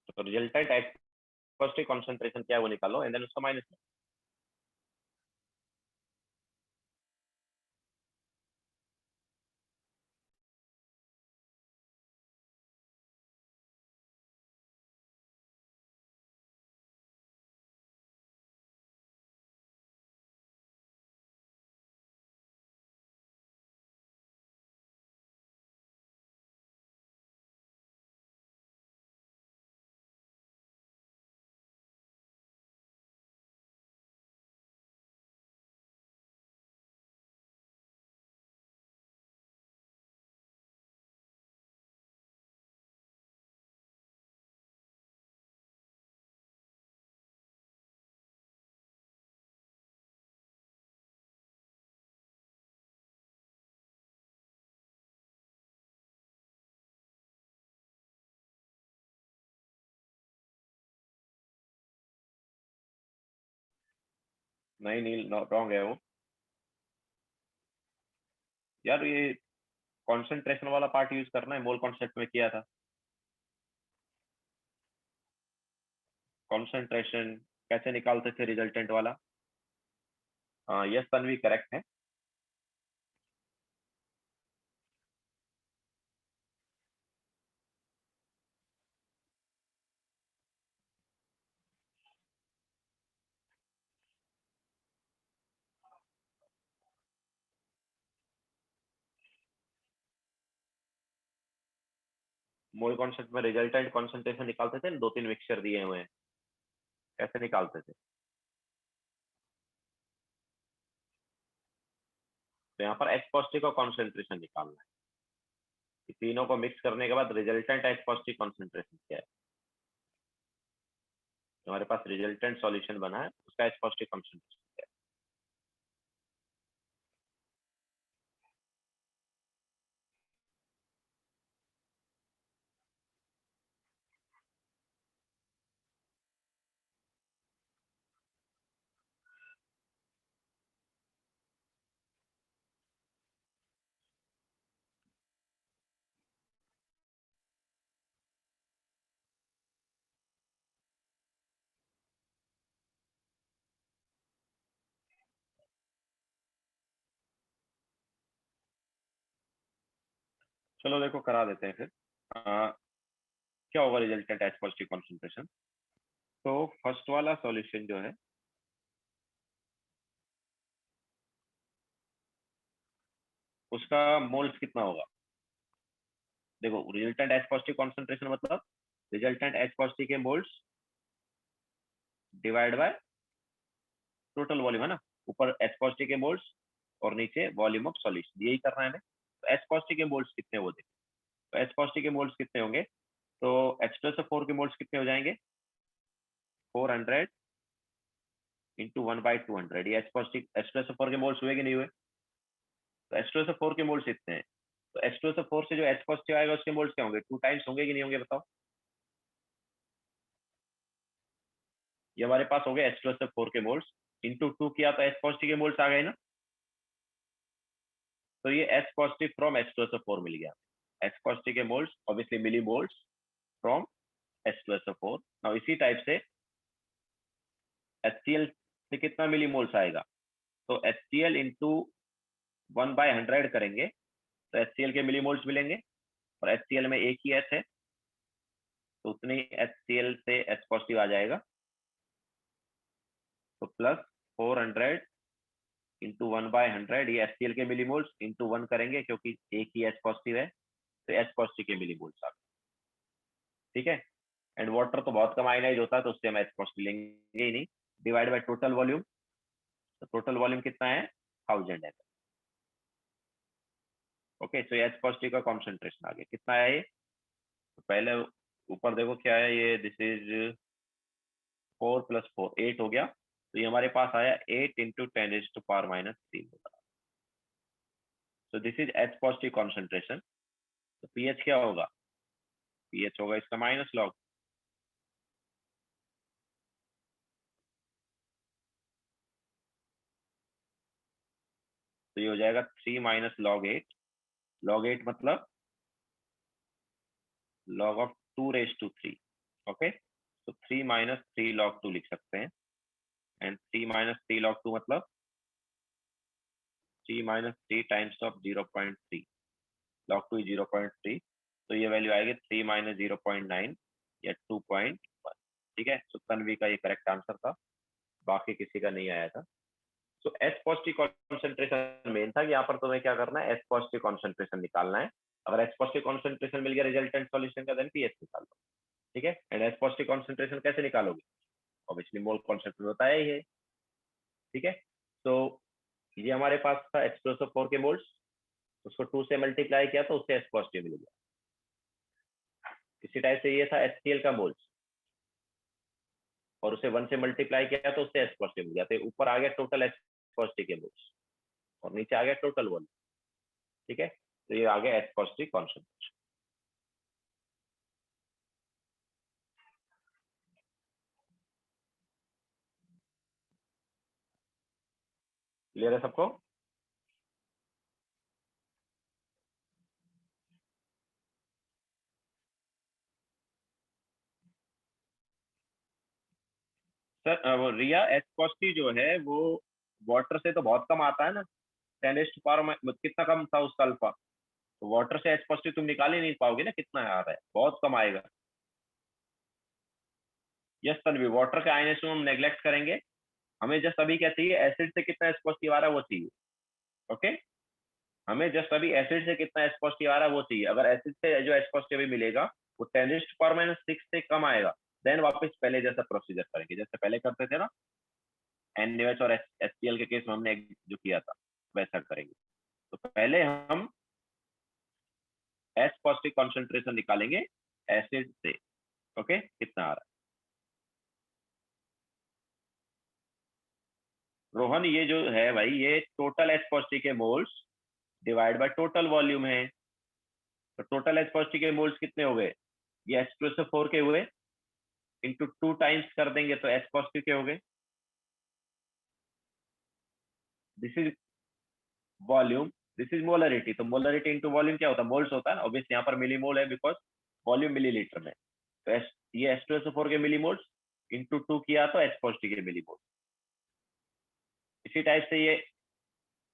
तो रिजल्टेंट एच पॉजिटिव कॉन्सेंट्रेशन क्या है वो निकालो एंड देन उसका माइनस। नहीं नील रॉन्ग है वो यार, ये कॉन्सेंट्रेशन वाला पार्ट यूज करना है, मोल कॉन्सेप्ट में किया था। कॉन्सेंट्रेशन कैसे निकालते थे रिजल्टेंट वाला? यस तन्वी, करेक्ट है। मोल कॉन्सेप्ट में रिजल्टेंट कॉन्सेंट्रेशन निकालते थे, 2-3 मिक्सचर दिए हुए हैं, कैसे निकालते थे? तो यहाँ पर H पॉजिटिव का कॉन्सेंट्रेशन निकालना है। तीनों को मिक्स करने के बाद रिजल्टेंट H पॉजिटिव कॉन्सेंट्रेशन क्या है? हमारे पास रिजल्टेंट सॉल्यूशन बना है, उसका H पॉजिटिव कॉन्सेंट्रेशन क्या है? चलो देखो करा देते हैं फिर। क्या होगा रिजल्टेंट H पॉजिटिव कॉन्सेंट्रेशन? तो फर्स्ट वाला सॉल्यूशन जो है उसका मोल्स कितना होगा? देखो रिजल्टेंट H पॉजिटिव कॉन्सेंट्रेशन मतलब रिजल्टेंट H पॉजिटिव के moles divide by total volume, है ना। ऊपर H पॉजिटिव के मोल्स और नीचे वॉल्यूम ऑफ सॉल्यूशन, यही करना है हमें। तो H पॉजिटिव के मोल्स कितने वो देखो। तो H पॉजिटिव के मोल्स कितने होंगे? तो H2SO4 के मोल्स कितने हो जाएंगे? 400 इंटू 1/200। ये H पॉजिटिव H2SO4 के मोल्स हुए कि नहीं हुए? तो H2SO4 के मोल्स इतने हैं। तो H2SO4 से जो H पॉजिटिव आएगा उसके मोल्स क्या होंगे? 2 टाइम्स होंगे कि नहीं होंगे बताओ? ये हमारे पास हो गए H2SO4 के मोल्स, इंटू 2 किया तो H पॉजिटिव के मोल्स आ गए ना। तो ये H पॉजिटिव फ्रॉम H2SO4 मिल गया। H पॉजिटिव के मोल्स ऑब्वियसली मिली मोल्स फ्रॉम H2SO4। नाउ इसी टाइप से HCl से कितना मिली मोल्स आएगा? तो HCl इंटू 1/100 करेंगे तो HCl के मिली मोल्स मिलेंगे, और HCl में एक ही H है तो उतने ही HCl से H पॉजिटिव आ जाएगा। तो प्लस 400 इंटू 1/100, ये HCl के मिली मोल्स इंटू 1 करेंगे क्योंकि एक ही H पॉजिटिव है, तो H पॉजिटिव के मिली मोल्स आ गए। ठीक है। एंड वाटर तो बहुत कम आयनाइज होता है तो उससे हम H पॉजिटिव लेंगे ही नहीं। डिवाइड बाय टोटल वॉल्यूम, तो टोटल वॉल्यूम कितना है? 1000 है। ओके, तो H पॉजिटिव का कॉन्सेंट्रेशन आ गया, कितना है ये? तो पहले ऊपर देखो क्या है ये, दिस इज 4 + 4 8 हो गया। तो ये हमारे पास आया 8 इंटू 10⁻³ होगा। तो this is H positive concentration. तो पीएच क्या होगा? पीएच होगा इसका माइनस लॉग। तो ये हो जाएगा 3 - log 8। log 8 मतलब log(2)3। ओके, तो 3 - 3 log 2 लिख सकते हैं। एंड 3 - 3 log 2 मतलब 3 - 3 टाइम्स ऑफ 0.3। log 2 is 0.3, तो ये वैल्यू आएगी 3 - 0.9 या 2.1। ठीक है, तो तन्वी का ये करेक्ट आंसर था, बाकी किसी का नहीं आया था। तो H पॉजिटिव कॉन्सेंट्रेशन मेन था कि यहाँ पर तुम्हें क्या करना है, H पॉजिटिव कॉन्सेंट्रेशन निकालना है। अगर H पॉजिटिव कॉन्सेंट्रेशन मिल गया रिजल्टेंट सॉल्यूशन का, देन पीएच निकाल लो। ठीक है। एंड H पॉजिटिव कॉन्सेंट्रेशन कैसे निकालोगे? ऑब्वियसली मोल कॉन्सेंट्रेशन बताया ही है। ठीक है। तो ये हमारे पास था H2SO4 के मोल्स, उसको 2 से मल्टीप्लाई किया तो उससे H पॉजिटिव मिल गया। इसी टाइप से ये था HCl का मोल्स, और उसे 1 से मल्टीप्लाई किया तो उससे H पॉजिटिव मिल गया। तो ऊपर आ गया टोटल H पॉजिटिव के मोल्स और नीचे आ गया टोटल वॉल्यूम। ठीक है, तो ये आ गया H पॉजिटिव कॉन्सेंट्रेशन। क्लियर है सबको? सर वो रिया एच पॉज टी जो है वो वाटर से तो बहुत कम आता है ना, 10 पावर कितना कम था उसका अल्फा, तो वाटर से एच पॉजिटिव तुम निकाल ही नहीं पाओगे ना, कितना आ रहा है, बहुत कम आएगा। यस तन्वी, वाटर के आयनेशन हम नेग्लेक्ट करेंगे, हमें जस्ट अभी क्या चाहिए, एसिड से कितना एच पॉजिटिव आ रहा है वो चाहिए। ओके, हमें जस्ट अभी एसिड से कितना एच पॉजिटिव आ रहा है वो चाहिए। अगर एसिड से जो एच पॉजिटिव मिलेगा वो 10⁻⁻⁶ से कम आएगा, देन वापस पहले जैसा प्रोसीजर करेंगे, जैसे पहले करते थे ना NaOH और HCl के केस में हमने जो किया था वैसा करेंगे। तो पहले हम एच पॉजिटिव कॉन्सेंट्रेशन निकालेंगे एसिड से। ओके, कितना आ रहा है रोहन, ये जो है भाई ये टोटल एच पॉजिटिव के moles divide by total volume है। तो टोटल एच पॉजिटिव के मोल्स कितने हो गए, ये H2SO4 के हुए, इंटू 2 टाइम्स कर देंगे तो एच पॉजिटिव के हो गए। This is volume, this is molarity, तो मोलरिटी इंटू वॉल्यूम क्या होता है, मोल्स होता है ना, ऑब्वियसली यहाँ पर मिलीमोल है बिकॉज वॉल्यूम मिलीलीटर में। तो ये H2SO4 के मिलीमोल्स इंटू 2 किया तो एच पॉजिटिव के मिलीमोल्स। इसी टाइप से ये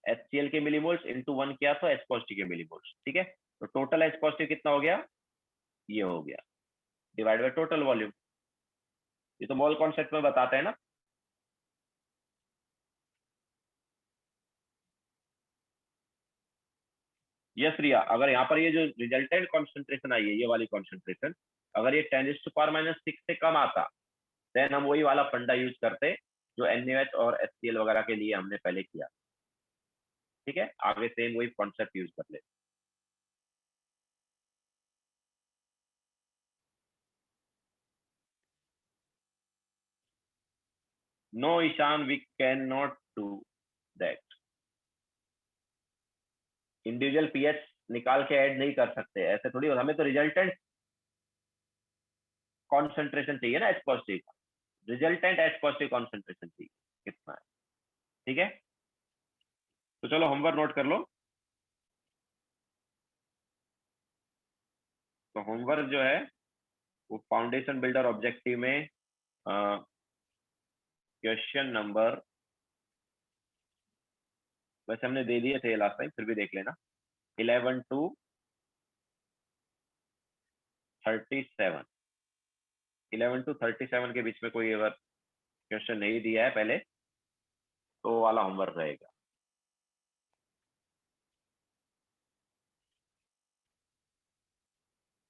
HCl के मिलीमोल्स इंटू 1 किया तो एच पॉजिटिव के मिलीमोल्स। ठीक है, तो टोटल एच पॉजिटिव कितना हो गया, ये हो गया, डिवाइड बाय टोटल वॉल्यूम। ये तो मोल कॉन्सेप्ट में बताते हैं ना। यस रिया, अगर यहाँ पर ये जो रिजल्टेंट कॉन्सेंट्रेशन आई है, ये वाली कॉन्सेंट्रेशन, अगर ये 10⁻⁻⁶ से कम आता, देन हम वही वाला फंडा यूज करते जो NaOH और HCl वगैरह के लिए हमने पहले किया। ठीक है, आगे सेम वही कॉन्सेप्ट यूज कर ले। No Ishan, we can not do that, individual pH निकाल के ऐड नहीं कर सकते, ऐसे थोड़ी, हमें तो रिजल्टेंट कॉन्सेंट्रेशन चाहिए ना एच पॉजिटिव का, रिजल्टेंट एच पॉजिटिव कॉन्सेंट्रेशन चाहिए कितना है। ठीक है, तो चलो होमवर्क नोट कर लो। तो होमवर्क जो है वो फाउंडेशन बिल्डर ऑब्जेक्टिव में क्वेश्चन नंबर, वैसे हमने दे दिए थे लास्ट टाइम, फिर भी देख लेना, 11 to 37, 11 to 37 के बीच में कोई अगर क्वेश्चन नहीं दिया है पहले तो वाला होमवर्क रहेगा।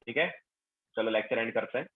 ठीक है, चलो लेक्चर एंड करते हैं।